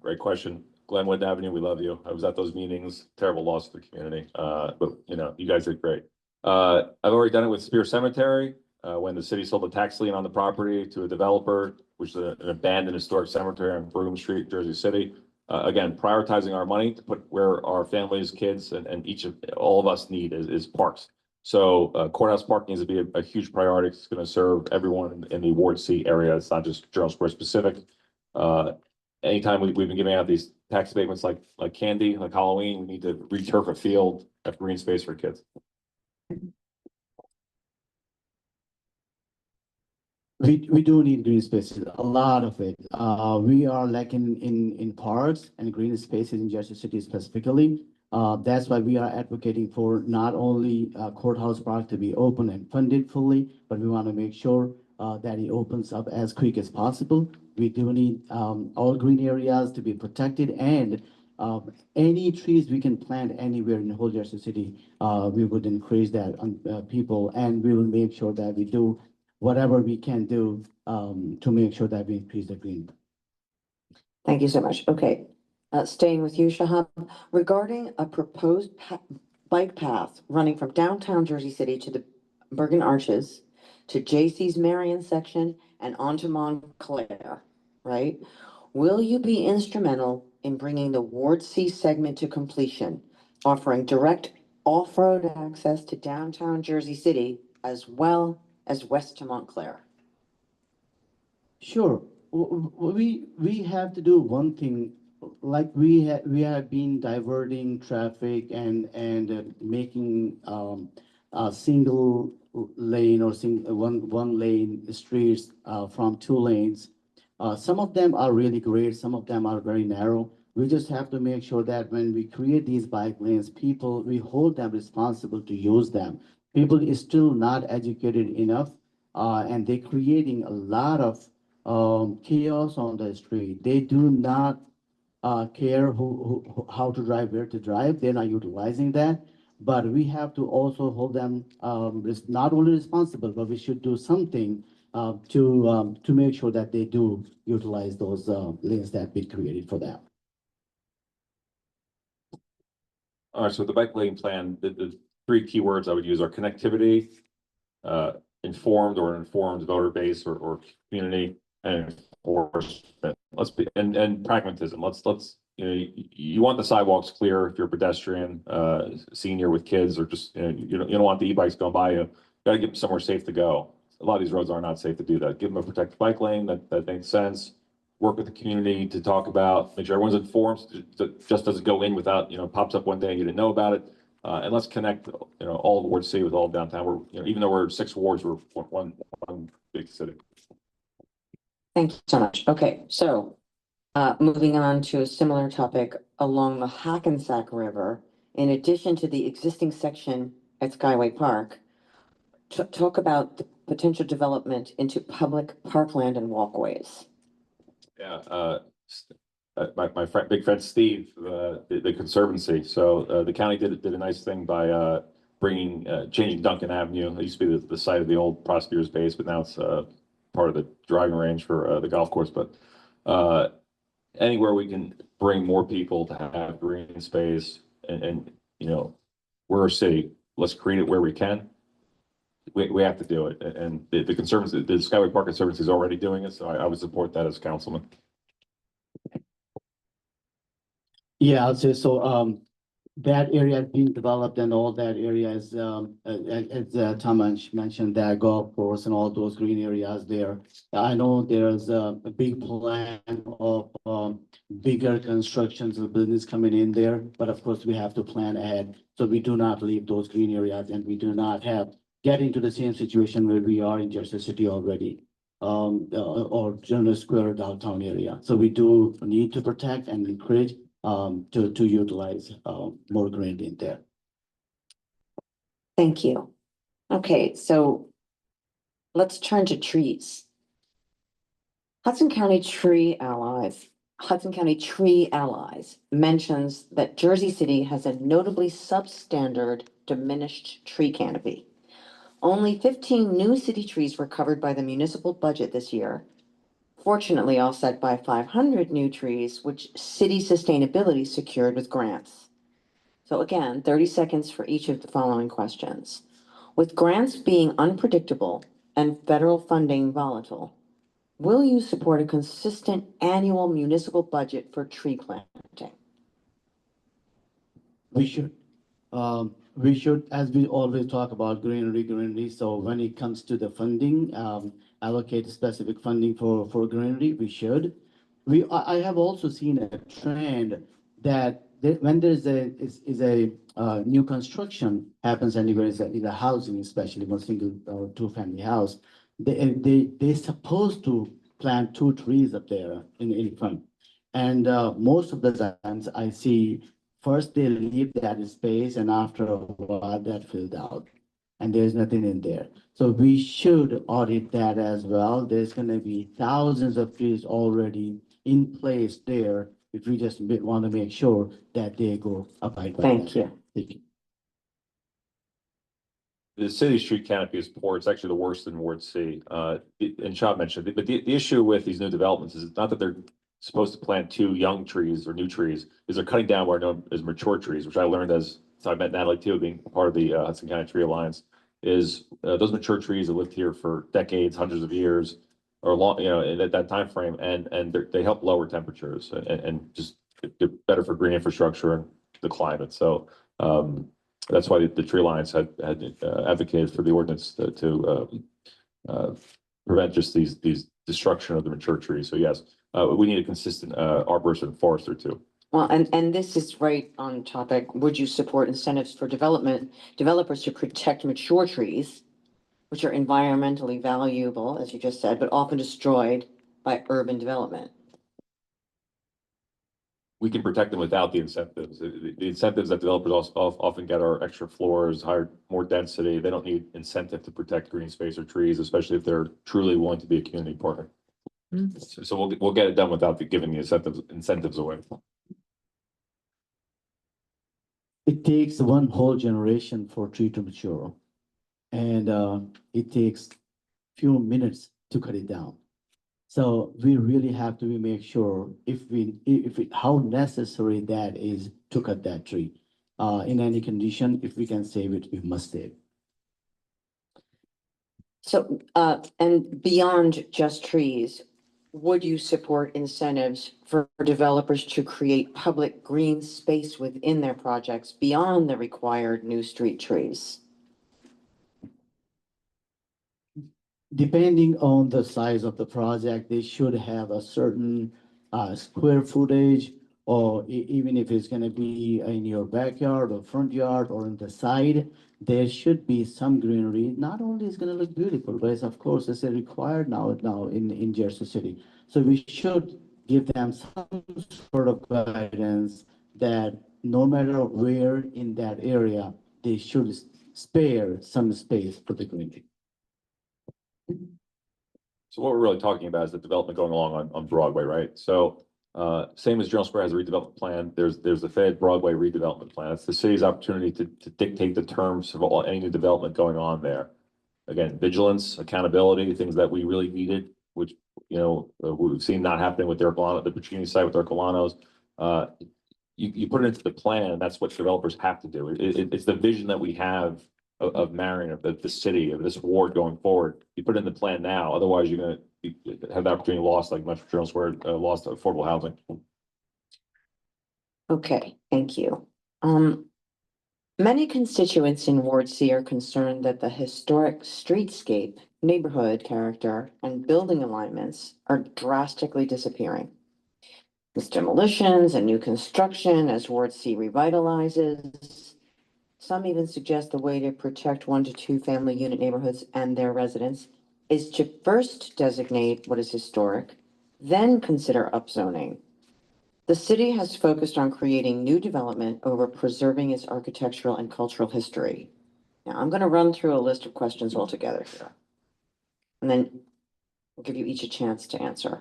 Great question. Glenwood Avenue, we love you. I was at those meetings, terrible loss to the community. But you guys did great. I've already done it with Spear Cemetery, when the city sold a tax lien on the property to a developer, which is an abandoned historic cemetery on Broome Street, Jersey City. Again, prioritizing our money to put where our families, kids, and all of us need is parks. So courthouse park needs to be a huge priority. It's going to serve everyone in the Ward C area. It's not just Journal Square specific. Anytime we've been giving out these tax abatements like candy, like Halloween, we need to returf a field, have green space for kids. We do need green spaces, a lot of it. We are lacking in parks and green spaces in Jersey City specifically. That's why we are advocating for not only Courthouse Park to be open and funded fully, but we want to make sure that it opens up as quick as possible. We do need all green areas to be protected, and any trees we can plant anywhere in the whole Jersey City, we would encourage that on people, and we will make sure that we do whatever we can do to make sure that we increase the green. Thank you so much. Okay. Staying with you, Shahab, regarding a proposed bike path running from downtown Jersey City to the Bergen Arches to JC's Marion section and onto Montclair, right? Will you be instrumental in bringing the Ward C segment to completion, offering direct off-road access to downtown Jersey City as well as west to Montclair? Sure. We have to do one thing, like we have been diverting traffic and making a single lane or one lane streets from two lanes. Some of them are really great, some of them are very narrow. We just have to make sure that when we create these bike lanes, we hold them responsible to use them. People is still not educated enough, and they're creating a lot of chaos on the street. They do not care how to drive, where to drive. They're not utilizing that. But we have to also hold them not only responsible, but we should do something to make sure that they do utilize those lanes that we created for them. All right, so the bike lane plan, the three keywords I would use are connectivity, informed or informed voter base or community, and enforcement. And pragmatism. Let's, you know, you want the sidewalks clear if you're a pedestrian, senior with kids, or just, you don't want the e-bikes going by you. Gotta give them somewhere safe to go. A lot of these roads are not safe to do that. Give them a protected bike lane, that makes sense. Work with the community to talk about, make sure everyone's informed, just doesn't go in without, pops up one day and you didn't know about it. And let's connect, all of Ward C with all of downtown. We're, even though we're 6 wards, we're one big city. Thank you so much. Okay, so moving on to a similar topic along the Hackensack River, in addition to the existing section at Skyway Park, talk about the potential development into public parkland and walkways. Yeah, my friend, big friend Steve, the Conservancy. So the county did a nice thing by changing Duncan Avenue. It used to be the site of the old prosecutor's base, but now it's part of the driving range for the golf course. But anywhere we can bring more people to have green space, and we're a city. Let's create it where we can. We have to do it, and the Conservancy, the Skyway Park Conservancy is already doing it, so I would support that as councilman. Yeah, I'll say so. That area is being developed, and all that area is, as Tom mentioned, that golf course and all those green areas there. I know there's a big plan of bigger constructions of business coming in there, but of course we have to plan ahead, so we do not leave those green areas, and we do not get into the same situation where we are in Jersey City already, or General Square downtown area. So we do need to protect and encourage to utilize more green in there. Thank you. Okay, so let's turn to trees. Hudson County Tree Allies mentions that Jersey City has a notably substandard diminished tree canopy. Only 15 new city trees were covered by the municipal budget this year, fortunately offset by 500 new trees, which city sustainability secured with grants. So again, 30 seconds for each of the following questions. With grants being unpredictable and federal funding volatile, will you support a consistent annual municipal budget for tree planting? We should, as we always talk about greenery. So when it comes to the funding, allocate specific funding for greenery, we should. I have also seen a trend that when there's a new construction happens anywhere, in the housing, especially one single or two family house, They supposed to plant 2 trees up there in front. And most of the times I see, first they leave that space and after a while that filled out. And there's nothing in there. So we should audit that as well. There's gonna be thousands of trees already in place there. If we just want to make sure that they go abide by that. Thank you. Thank you. The city street canopy is poor. It's actually the worst in Ward C. And Shahab mentioned it, but the issue with these new developments is not that they're supposed to plant 2 young trees or new trees, is they're cutting down what are known as mature trees, which I learned as, so I met Natalie too, being part of the Hudson County Tree Alliance, is those mature trees have lived here for decades, hundreds of years, or long, at that time frame, and they help lower temperatures and just they're better for green infrastructure and the climate. So that's why the Tree Alliance had advocated for the ordinance to prevent just these destruction of the mature trees. So yes, we need a consistent arborist and forester too. Well, and this is right on topic. Would you support incentives for developers to protect mature trees, which are environmentally valuable, as you just said, but often destroyed by urban development? We can protect them without the incentives. The incentives that developers also often get are extra floors, higher, more density. They don't need incentive to protect green space or trees, especially if they're truly willing to be a community partner. So we'll get it done without giving the incentives away. It takes one whole generation for a tree to mature. And it takes few minutes to cut it down. So we really have to make sure how necessary that is to cut that tree. In any condition, if we can save it, we must save. So, and beyond just trees, would you support incentives for developers to create public green space within their projects beyond the required new street trees? Depending on the size of the project, they should have a certain square footage, or even if it's gonna be in your backyard or front yard or in the side, there should be some greenery. Not only is gonna look beautiful, but it's, of course, it's a required now in Jersey City. So we should give them some sort of guidance that no matter where in that area, they should spare some space for the greenery. So what we're really talking about is the development going along on Broadway, right? So same as General Square has a redevelopment plan, there's the Fed Broadway redevelopment plan. It's the city's opportunity to dictate the terms of any new development going on there. Again, vigilance, accountability, things that we really needed, which, we've seen not happening with the Puccini site with Ercolanos. You put it into the plan, and that's what developers have to do. It's the vision that we have of Marion, of the city, of this ward going forward. You put it in the plan now, otherwise you're gonna have the opportunity lost, like Metro General Square lost affordable housing. Okay, thank you. Many constituents in Ward C are concerned that the historic streetscape, neighborhood character, and building alignments are drastically disappearing. With demolitions and new construction as Ward C revitalizes, some even suggest the way to protect 1 to 2 family unit neighborhoods and their residents is to first designate what is historic, then consider upzoning. The city has focused on creating new development over preserving its architectural and cultural history. Now, I'm going to run through a list of questions altogether here. And then I'll give you each a chance to answer.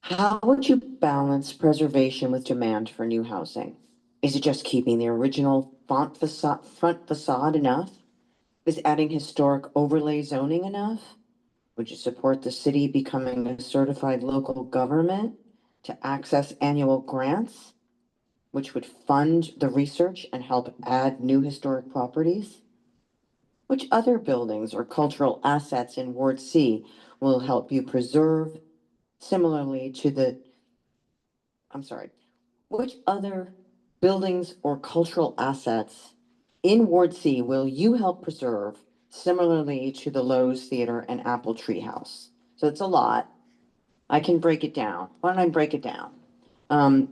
How would you balance preservation with demand for new housing? Is it just keeping the original front facade enough? Is adding historic overlay zoning enough? Would you support the city becoming a certified local government to access annual grants, which would fund the research and help add new historic properties? Which other buildings or cultural assets in Ward C will help you preserve similarly to which other buildings or cultural assets in Ward C will you help preserve similarly to the Lowe's Theater and Apple Tree House? So it's a lot. I can break it down. Why don't I break it down?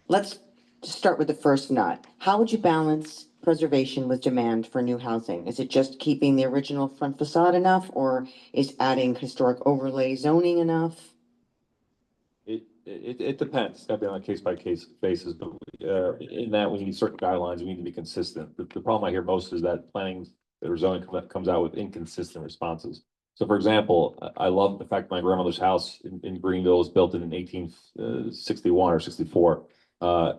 Let's start with the first nut. How would you balance preservation with demand for new housing? Is it just keeping the original front facade enough, or is adding historic overlay zoning enough? It depends. It's gotta be on a case by case basis, but in that we need certain guidelines, we need to be consistent. The problem I hear most is that planning or zoning comes out with inconsistent responses. So for example, I love the fact my grandmother's house in Greenville was built in 1861 or 64.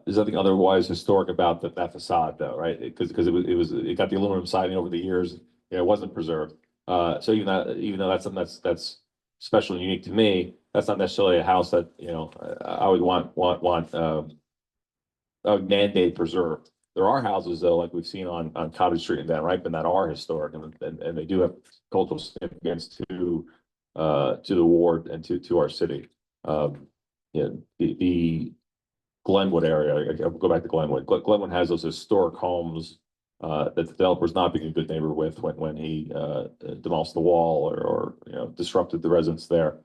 There's nothing otherwise historic about that facade though, right? Because it got the aluminum siding over the years. It wasn't preserved. So even though that's something that's special and unique to me, that's not necessarily a house that, I would want a mandate preserved. There are houses though, like we've seen on Cottage Street in Van Ripen that are historic and they do have cultural significance to the ward and to our city. The Glenwood area, I'll go back to Glenwood. Glenwood has those historic homes that the developer's not being a good neighbor with when he demolished the wall or disrupted the residents there.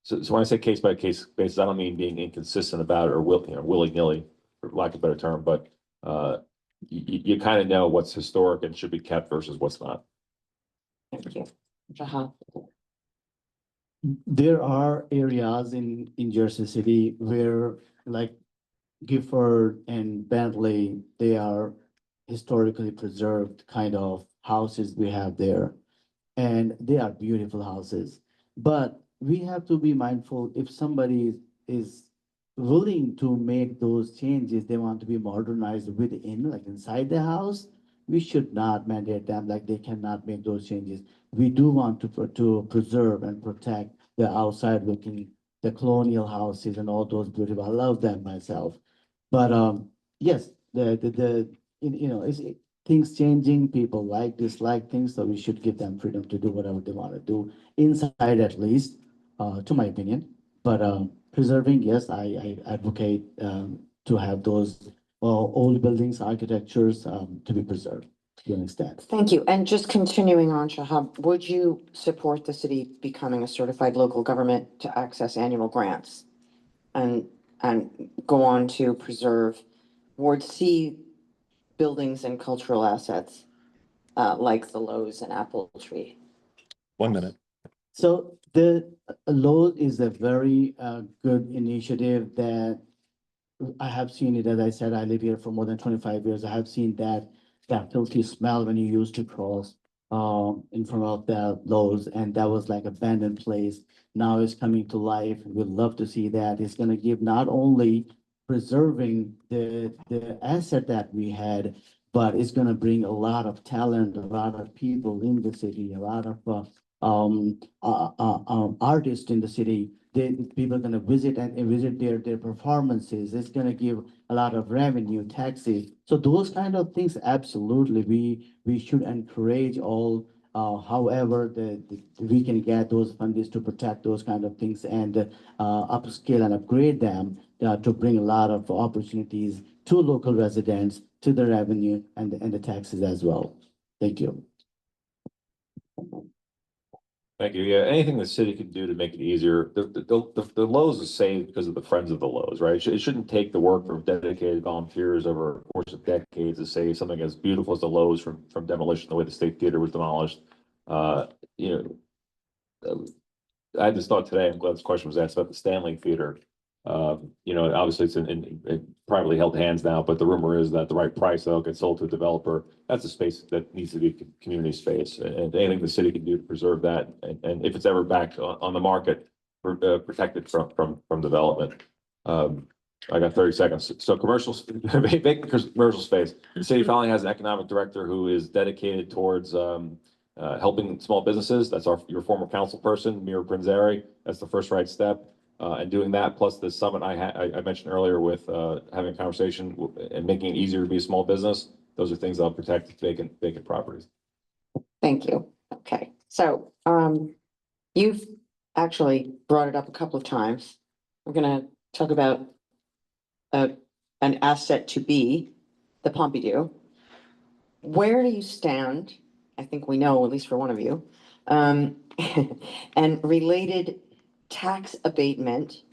So when I say case by case basis, I don't mean being inconsistent about it or willy-nilly, for lack of a better term, but you kind of know what's historic and should be kept versus what's not. Thank you. Shahab? There are areas in Jersey City where like Gifford and Bentley, they are historically preserved kind of houses we have there. And they are beautiful houses. But we have to be mindful if somebody is willing to make those changes, they want to be modernized within, like inside the house, we should not mandate them, like they cannot make those changes. We do want to preserve and protect the outside looking, the colonial houses and all those beautiful, I love them myself. But yes, things changing, people like, dislike things, so we should give them freedom to do whatever they want to do, inside at least, to my opinion. But preserving, yes, I advocate to have those old buildings, architectures to be preserved to an extent. Thank you. And just continuing on, Shahab, would you support the city becoming a certified local government to access annual grants? And go on to preserve Ward C buildings and cultural assets, like the Lowe's and Apple Tree? 1 minute. So the Lowe's is a very good initiative that I have seen it. As I said, I live here for more than 25 years. I have seen that filthy smell when you used to cross in front of the Lowe's, and that was like abandoned place. Now it's coming to life. We'd love to see that. It's gonna give not only preserving the asset that we had, but it's gonna bring a lot of talent, a lot of people in the city, a lot of artists in the city. People are gonna visit and visit their performances. It's gonna give a lot of revenue, taxes. So those kind of things, absolutely, we should encourage all. However, we can get those funds to protect those kind of things and upscale and upgrade them to bring a lot of opportunities to local residents, to the revenue and the taxes as well. Thank you. Thank you. Yeah, anything the city can do to make it easier. The Lowe's is saved because of the friends of the Lowe's, right? It shouldn't take the work from dedicated volunteers over a course of decades to save something as beautiful as the Lowe's from demolition, the way the State Theater was demolished. You know, I had this thought today. I'm glad this question was asked about the Stanley Theater. Obviously it's in privately held hands now, but the rumor is that the right price that'll get sold to a developer. That's a space that needs to be community space, and anything the city can do to preserve that, and if it's ever back on the market, protected from development. I got 30 seconds. So vacant commercial space. The city finally has an economic director who is dedicated towards helping small businesses. That's your former council person, Mira Prinzari. That's the first right step. And doing that, plus the summit I mentioned earlier with having a conversation and making it easier to be a small business. Those are things that'll protect vacant properties. Thank you. Okay, so you've actually brought it up a couple of times. We're gonna talk about an asset to be the Pompidou. Where do you stand? I think we know, at least for one of you, and related tax abatement.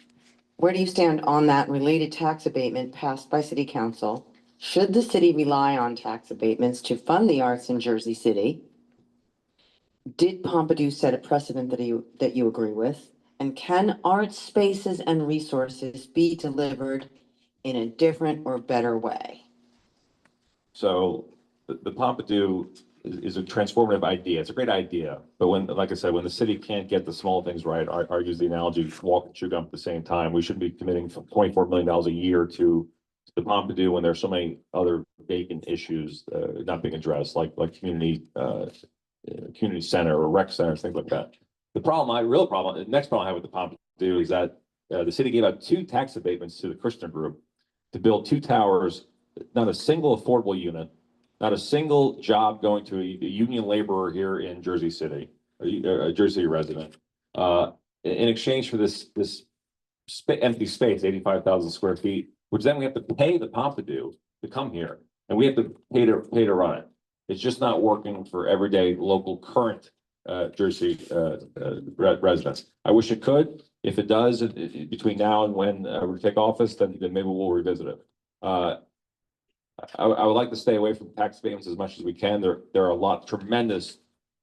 Where do you stand on that related tax abatement passed by city council Should the city rely on tax abatements to fund the arts in Jersey City? Did Pompidou set a precedent that you agree with? And can art spaces and resources be delivered in a different or better way? So the Pompidou is a transformative idea. It's a great idea. But when, like I said, when the city can't get the small things right, I use the analogy, walk and chew gum at the same time. We shouldn't be committing $24 million a year to the Pompidou when there's so many other vacant issues not being addressed, like community center or rec centers, things like that. Real problem, the next problem I have with the Pompidou is that the city gave out 2 tax abatements to the Kushner Group to build 2 towers, not a single affordable unit, not a single job going to a union laborer here in Jersey City, a Jersey resident. In exchange for this empty space, 85,000 square feet, which then we have to pay the Pompidou to come here, and we have to pay to run it. It's just not working for everyday local current Jersey residents. I wish it could. If it does, between now and when we take office, then maybe we'll revisit it. I would like to stay away from tax abatements as much as we can. There are a lot tremendous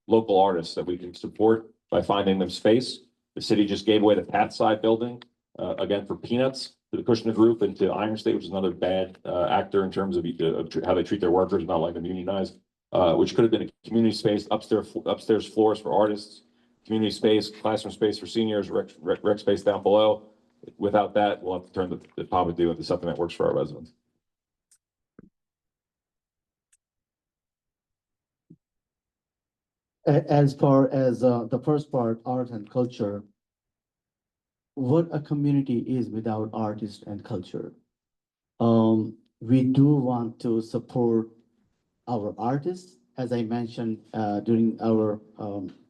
local artists that we can support by finding them space. The city just gave away the Pathside building again for peanuts to the Kushner Group and to Iron State, which is another bad actor in terms of how they treat their workers, not letting them unionize. Which could have been a community space, upstairs floors for artists, community space, classroom space for seniors, rec space down below. Without that, we'll have to turn the Pompidou into something that works for our residents. As far as the first part, art and culture, what a community is without artists and culture. We do want to support our artists, as I mentioned during our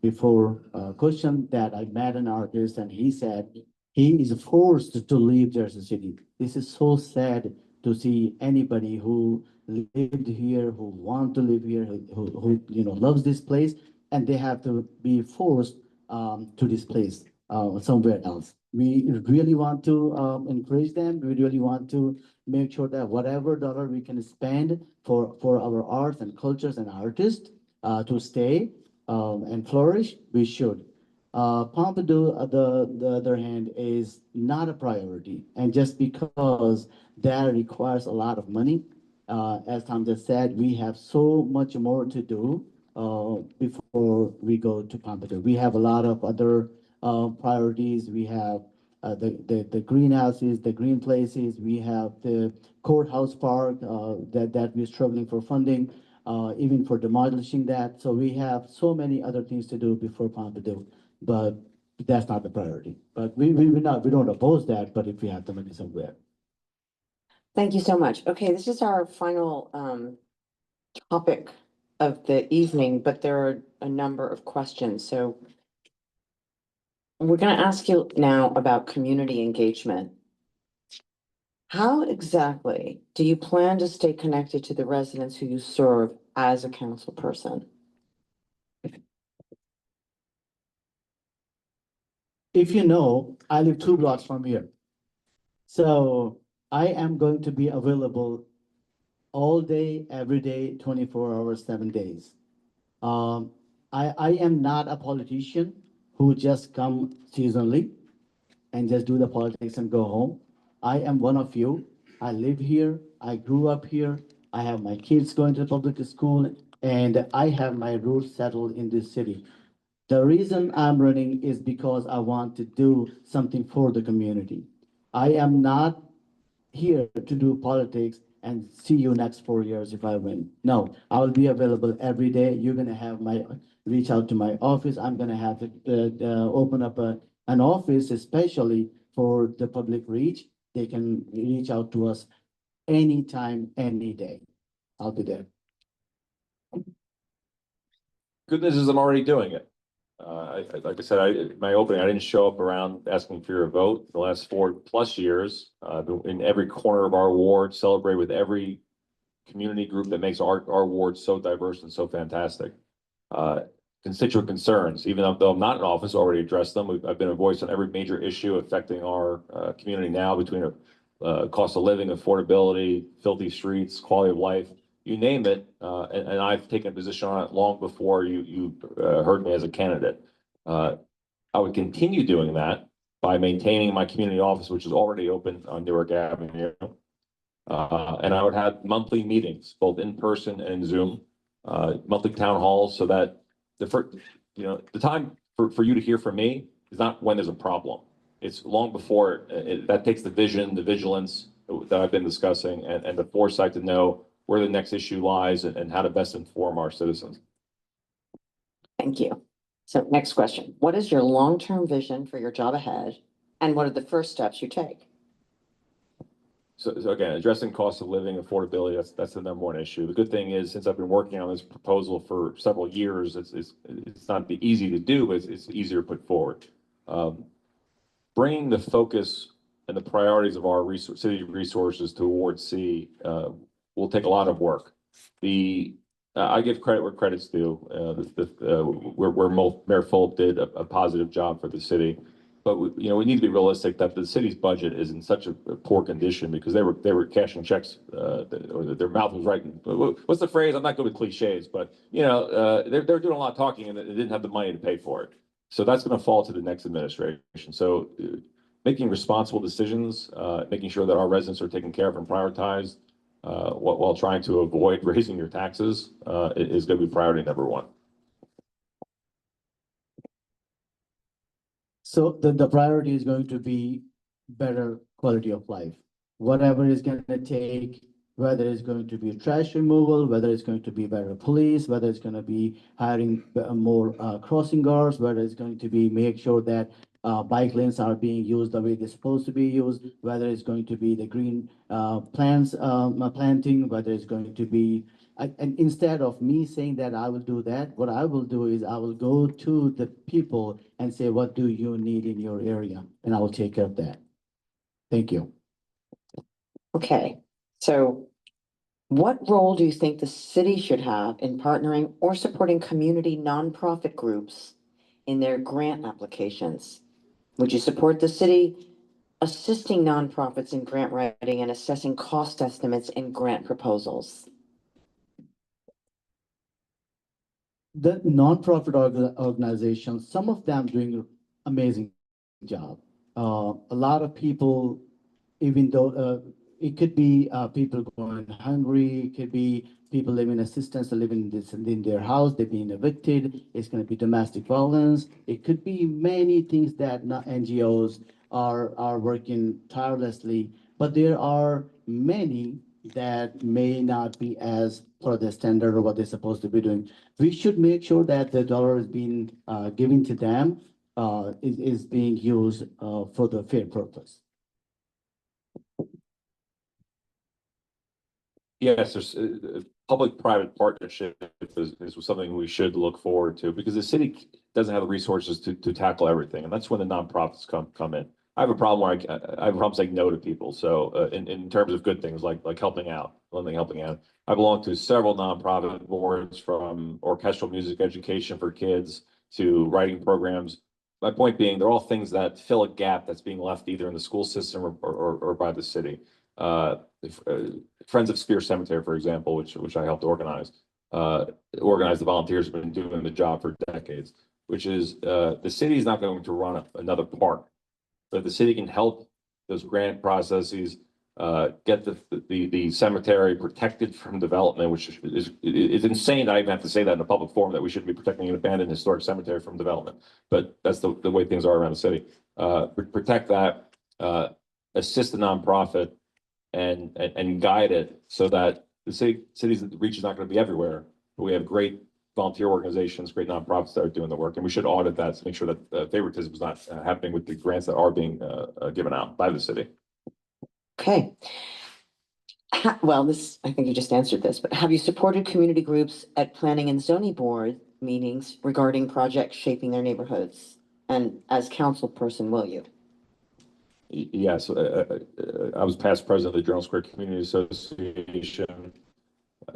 before question, that I met an artist and he said he is forced to leave Jersey City. This is so sad to see anybody who lived here, who want to live here, who loves this place, and they have to be forced to this place somewhere else. We really want to encourage them. We really want to make sure that whatever dollar we can spend for our arts and cultures and artists to stay and flourish, we should. Pompidou, the other hand, is not a priority. And just because that requires a lot of money, as Tom just said, we have so much more to do before we go to Pompidou. We have a lot of other priorities. We have the greenhouses, the green places. We have the courthouse park that we're struggling for funding, even for demolishing that. So we have so many other things to do before Pompidou, but that's not the priority. But we don't oppose that, but if we have the money somewhere. Thank you so much. Okay, this is our final topic of the evening, but there are a number of questions. So we're going to ask you now about community engagement. How exactly do you plan to stay connected to the residents who you serve as a council person? If you know, I live 2 blocks from here. So I am going to be available all day, every day, 24 hours, 7 days. I am not a politician who just come seasonally and just do the politics and go home. I am one of you. I live here. I grew up here. I have my kids going to public school, and I have my roots settled in this city. The reason I'm running is because I want to do something for the community. I am not here to do politics and see you next 4 years if I win. No, I will be available every day. You're gonna have reach out to my office. I'm gonna have to open up an office especially for the public reach. They can reach out to us anytime, any day. I'll be there. Good news is I'm already doing it. Like I said, my opening, I didn't show up around asking for your vote the last 4+ years. In every corner of our ward, celebrate with every community group that makes our ward so diverse and so fantastic. Constituent concerns, even though I'm not in office, already addressed them. I've been a voice on every major issue affecting our community now, between cost of living, affordability, filthy streets, quality of life, you name it. And I've taken a position on it long before you heard me as a candidate. I would continue doing that by maintaining my community office, which is already open on Newark Avenue. And I would have monthly meetings, both in person and Zoom, monthly town halls, so that the time for you to hear from me is not when there's a problem. It's long before that takes the vision, the vigilance that I've been discussing, and the foresight to know where the next issue lies and how to best inform our citizens. Thank you. So next question. What is your long-term vision for your job ahead? And what are the first steps you take? So again, addressing cost of living, affordability, that's the number one issue. The good thing is, since I've been working on this proposal for several years, it's not easy to do, but it's easier to put forward. Bringing the focus and the priorities of our city resources to Ward C will take a lot of work. I give credit where credit's due. Where Mayor Fulp did a positive job for the city. But we need to be realistic that the city's budget is in such a poor condition because they were cashing checks, or their mouth was right. What's the phrase? I'm not good with cliches, but they're doing a lot of talking and they didn't have the money to pay for it. So that's going to fall to the next administration. So making responsible decisions, making sure that our residents are taken care of and prioritized, while trying to avoid raising your taxes, is going to be priority number one. So the priority is going to be better quality of life. Whatever is going to take, whether it's going to be trash removal, whether it's going to be better police, whether it's going to be hiring more crossing guards, whether it's going to be make sure that bike lanes are being used the way they're supposed to be used, whether it's going to be the green plants planting, whether it's going to be and instead of me saying that I will do that, what I will do is I will go to the people and say, what do you need in your area? And I will take care of that. Thank you. Okay, so what role do you think the city should have in partnering or supporting community nonprofit groups in their grant applications? Would you support the city assisting nonprofits in grant writing and assessing cost estimates in grant proposals? The nonprofit organizations, some of them doing amazing job. A lot of people, even though it could be people going hungry, it could be people living assistance, living in their house, they're being evicted. It's going to be domestic violence. It could be many things that NGOs are working tirelessly, but there are many that may not be as per the standard of what they're supposed to be doing. We should make sure that the dollar is being given to them, is being used for the fair purpose. Yes, there's public-private partnership is something we should look forward to because the city doesn't have the resources to tackle everything, and that's when the nonprofits come in. I have a problem where I have a problem saying no to people. So in terms of good things like helping out, helping out. I belong to several nonprofit boards, from orchestral music education for kids to writing programs. My point being, they're all things that fill a gap that's being left either in the school system or by the city. Friends of Spear Cemetery, for example, which I helped organize the volunteers have been doing the job for decades, which is the city is not going to run another park, but the city can help those grant processes get the cemetery protected from development, which is insane that I even have to say that in a public forum, that we shouldn't be protecting an abandoned historic cemetery from development. But that's the way things are around the city. Protect that, assist the nonprofit, and guide it so that the city's reach is not going to be everywhere, but we have great volunteer organizations, great nonprofits that are doing the work, and we should audit that to make sure that favoritism is not happening with the grants that are being given out by the city. Okay. Well, I think you just answered this, but have you supported community groups at planning and zoning board meetings regarding projects shaping their neighborhoods? And as council person, will you? Yes, I was past president of the Journal Square Community Association.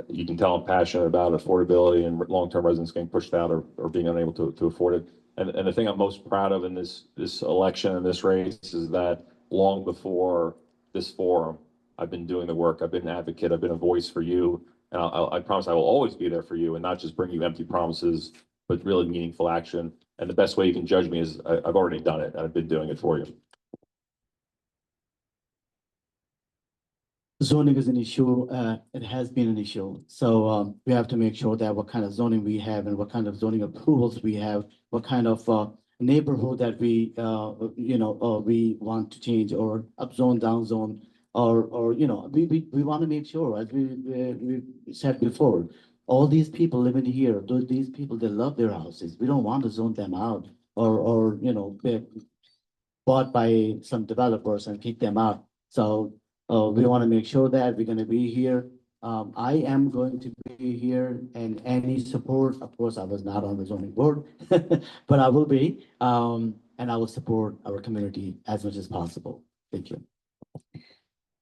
You can tell I'm passionate about affordability and long-term residents getting pushed out or being unable to afford it. And the thing I'm most proud of in this election and this race is that long before this forum, I've been doing the work, I've been an advocate, I've been a voice for you. And I promise I will always be there for you and not just bring you empty promises, but really meaningful action. And the best way you can judge me is I've already done it, and I've been doing it for you. Zoning is an issue, it has been an issue. So we have to make sure that what kind of zoning we have and what kind of zoning approvals we have, what kind of neighborhood that we, we want to change or upzone, downzone, or, we want to make sure, as we said before, all these people living here, these people, they love their houses. We don't want to zone them out or, be bought by some developers and kick them out. So we want to make sure that we're going to be here. I am going to be here and any support, of course, I was not on the zoning board, but I will be. And I will support our community as much as possible. Thank you.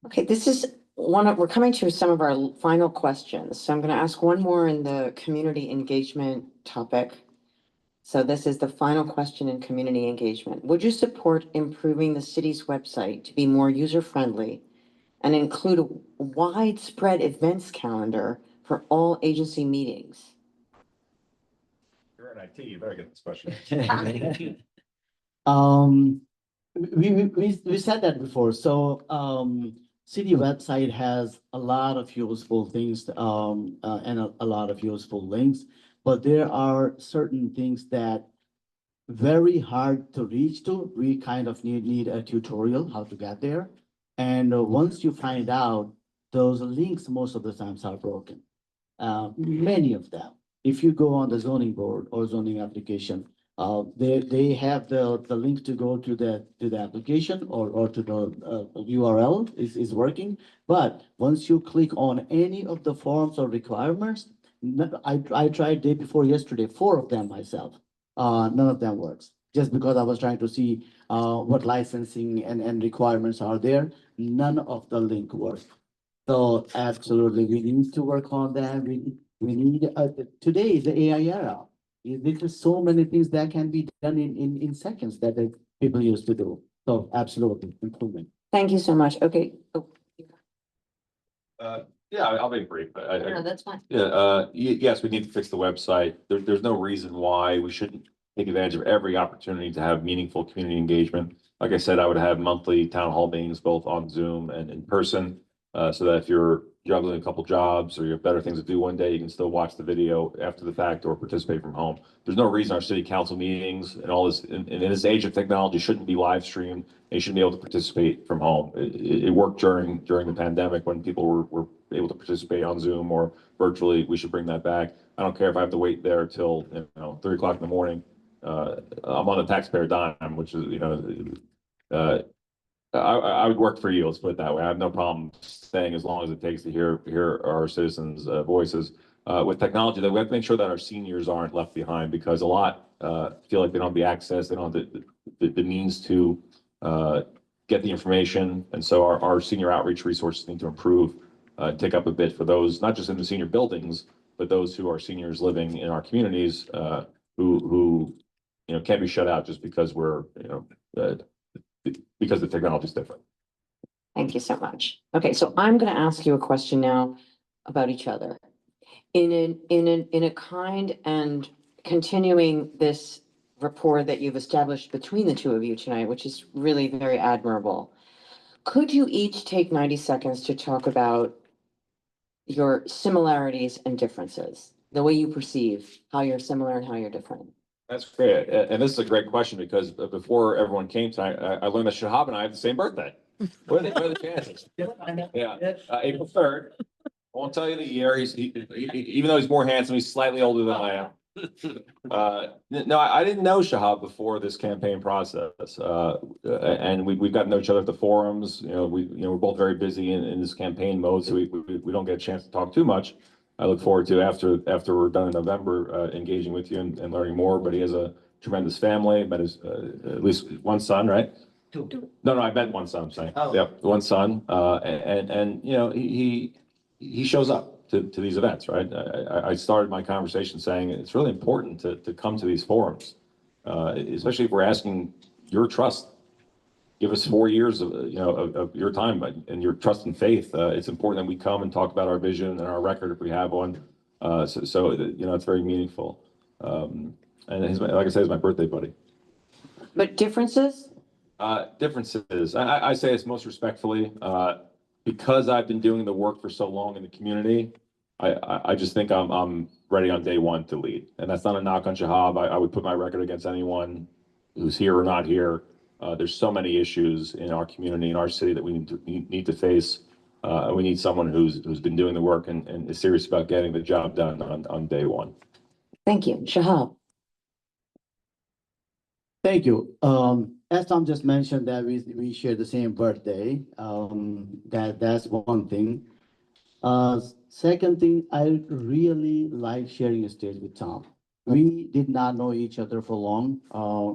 Okay, this is we're coming to some of our final questions. So I'm going to ask one more in the community engagement topic. So this is the final question in community engagement. Would you support improving the city's website to be more user-friendly and include a widespread events calendar for all agency meetings? You're in IT, you better get this question. We said that before. So city website has a lot of useful things and a lot of useful links, but there are certain things that very hard to reach to. We kind of need a tutorial how to get there. And once you find out, those links most of the times are broken. Many of them. If you go on the zoning board or zoning application, they have the link to go to the application or to the URL is working. But once you click on any of the forms or requirements, I tried day before yesterday, 4 of them myself. None of them works. Just because I was trying to see what licensing and requirements are there, none of the link works. So absolutely, we need to work on that. We need, today is the AI era. There's so many things that can be done in seconds that the people used to do. So absolutely, improvement. Thank you so much. Okay. Oh, Yeah, I'll be brief. no, that's fine. Yeah, yes, we need to fix the website. There's no reason why we shouldn't take advantage of every opportunity to have meaningful community engagement. Like I said, I would have monthly town hall meetings, both on Zoom and in person. So that if you're juggling a couple jobs or you have better things to do one day, you can still watch the video after the fact or participate from home. There's no reason our city council meetings and all this, in this age of technology, shouldn't be live streamed. They shouldn't be able to participate from home. It worked during the pandemic when people were able to participate on Zoom or virtually. We should bring that back. I don't care if I have to wait there till 3 o'clock in the morning. I'm on a taxpayer dime, which is I would work for you. Let's put it that way. I have no problem staying as long as it takes to hear our citizens' voices. With technology, that we have to make sure that our seniors aren't left behind because a lot feel like they don't have the access, they don't have the means to get the information, and so our senior outreach resources need to improve, take up a bit for those, not just in the senior buildings, but those who are seniors living in our communities who can't be shut out just because we're because the technology is different. Thank you so much. Okay, so I'm going to ask you a question now about each other. In a kind and continuing this rapport that you've established between the two of you tonight, which is really very admirable. Could you each take 90 seconds to talk about your similarities and differences, the way you perceive how you're similar and how you're different? That's great. And this is a great question because before everyone came tonight, I learned that Shahab and I have the same birthday. What are the chances? Yeah, April 3rd. I won't tell you the year. Even though he's more handsome, he's slightly older than I am. No, I didn't know Shahab before this campaign process. And we've gotten to know each other at the forums. We're both very busy in this campaign mode, so we don't get a chance to talk too much. I look forward to after we're done in November, engaging with you and learning more. But he has a tremendous family. Met his at least one son, right? Two. No, I met one son. I'm saying. Oh. Yep, one son. And he shows up to these events, right? I started my conversation saying it's really important to come to these forums, especially if we're asking your trust. give us 4 years of, of your time and your trust and faith. It's important that we come and talk about our vision and our record if we have one. It's very meaningful. And like I said, it's my birthday buddy. But differences? Differences. I say this most respectfully, because I've been doing the work for so long in the community. I just think I'm ready on day one to lead, and that's not a knock on Shahab. I would put my record against anyone who's here or not here. There's so many issues in our community, in our city, that we need to face. We need someone who's been doing the work and is serious about getting the job done on day one. Thank you. Shahab? Thank you. As Tom just mentioned that we share the same birthday, that's one thing. Second thing, I really like sharing a stage with Tom. We did not know each other for long,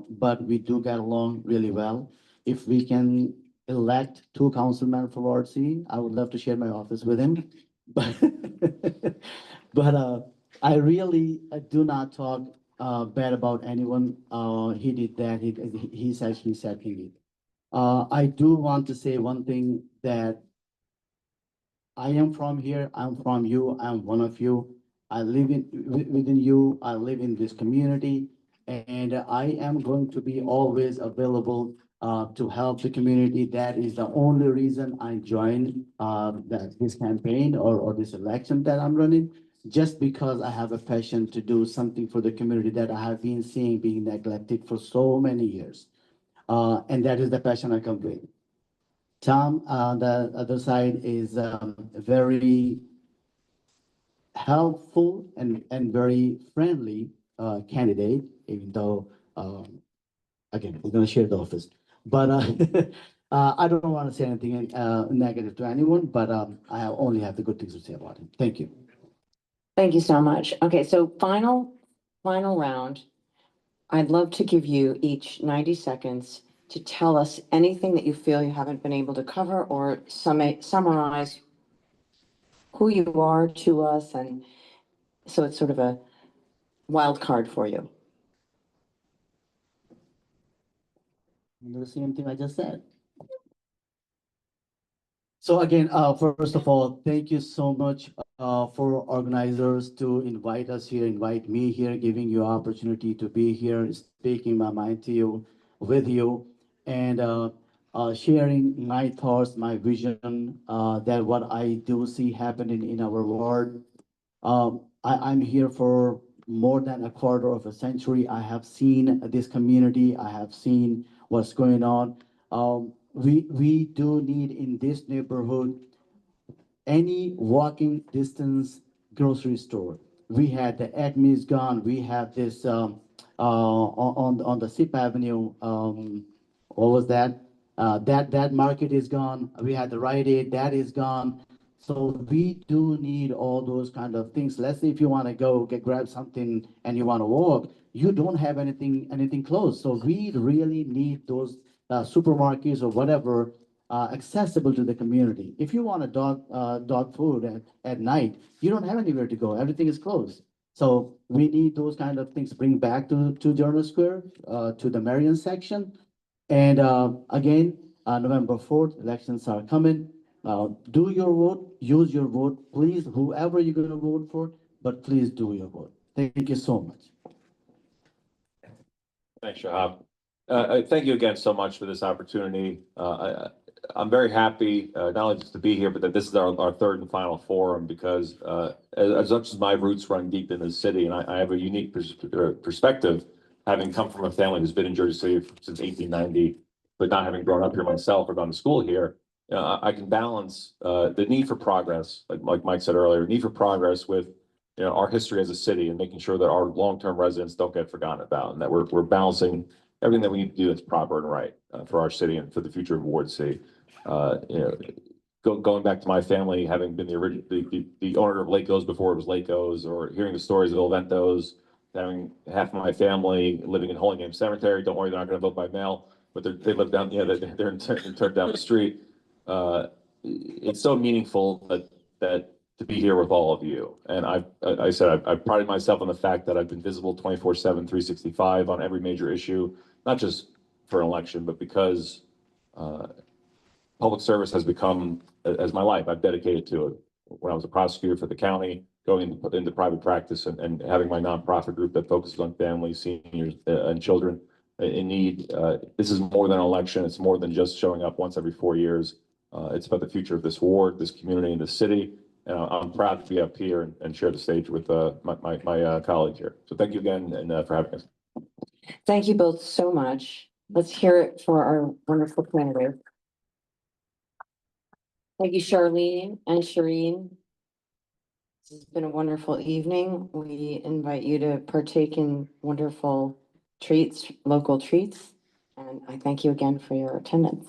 but we do get along really well. If we can elect 2 councilmen for Ward C, I would love to share my office with him. But, I really do not talk bad about anyone. He did that. He said, he said he did. I do want to say one thing, that I am from here. I'm from you. I'm one of you. I live within you. I live in this community, and I am going to be always available to help the community. That is the only reason I joined this campaign or this election that I'm running, just because I have a passion to do something for the community that I have been seeing being neglected for so many years. And that is the passion I come with. Tom, on the other side, is very helpful and very friendly candidate, even though, again, we're gonna share the office. But I don't want to say anything negative to anyone, but I only have the good things to say about him. Thank you. Thank you so much. Okay, so final round. I'd love to give you each 90 seconds to tell us anything that you feel you haven't been able to cover, or summarize who you are to us, and so it's sort of a wild card for you. The same thing I just said. So again, first of all, thank you so much for organizers to invite us here, invite me here, giving you opportunity to be here, speaking my mind to you, with you, and sharing my thoughts, my vision, that what I do see happening in our world. I'm here for more than a quarter of a century. I have seen this community. I have seen what's going on. We do need in this neighborhood any walking distance grocery store. We had the Acme's gone. We have this on the Zuppa Avenue. What was that? That market is gone. We had the Rite Aid, that is gone. So we do need all those kind of things. Let's say if you want to go grab something and you want to walk, you don't have anything close. So we really need those supermarkets or whatever accessible to the community. If you want a dog food at night, you don't have anywhere to go. Everything is closed. So we need those kind of things bring back to Journal Square, to the Marion section. And again, November 4th, elections are coming. Do your vote, use your vote, please, whoever you're going to vote for, but please do your vote. Thank you so much. Thanks, Shahab. Thank you again so much for this opportunity. I'm very happy, not only just to be here, but that this is our third and final forum, because as much as my roots run deep in the city, and I have a unique perspective, having come from a family who's been in Jersey City since 1890, but not having grown up here myself or gone to school here, I can balance the need for progress, like Mike said earlier, need for progress with our history as a city, and making sure that our long-term residents don't get forgotten about, and that we're balancing everything that we need to do that's proper and right for our city and for the future of Ward C. Going back to my family, having been the owner of Laco's before it was Laco's, or hearing the stories of Ventos, having half of my family living in Holy Name Cemetery. Don't worry, they're not going to vote by mail, but they live down, they're turned down the street. It's so meaningful that to be here with all of you. And I said, I've prided myself on the fact that I've been visible 24/7, 365 on every major issue, not just for an election, but because Public service has become, as my life, I've dedicated to it. When I was a prosecutor for the county, going into private practice and having my nonprofit group that focuses on families, seniors, and children in need. This is more than an election. It's more than just showing up once every 4 years. It's about the future of this ward, this community, and this city. And I'm proud to be up here and share the stage with my colleagues here. So thank you again and for having us. Thank you both so much. Let's hear it for our wonderful candidate. Thank you, Charlene and Shireen. This has been a wonderful evening. We invite you to partake in wonderful treats, local treats. And I thank you again for your attendance.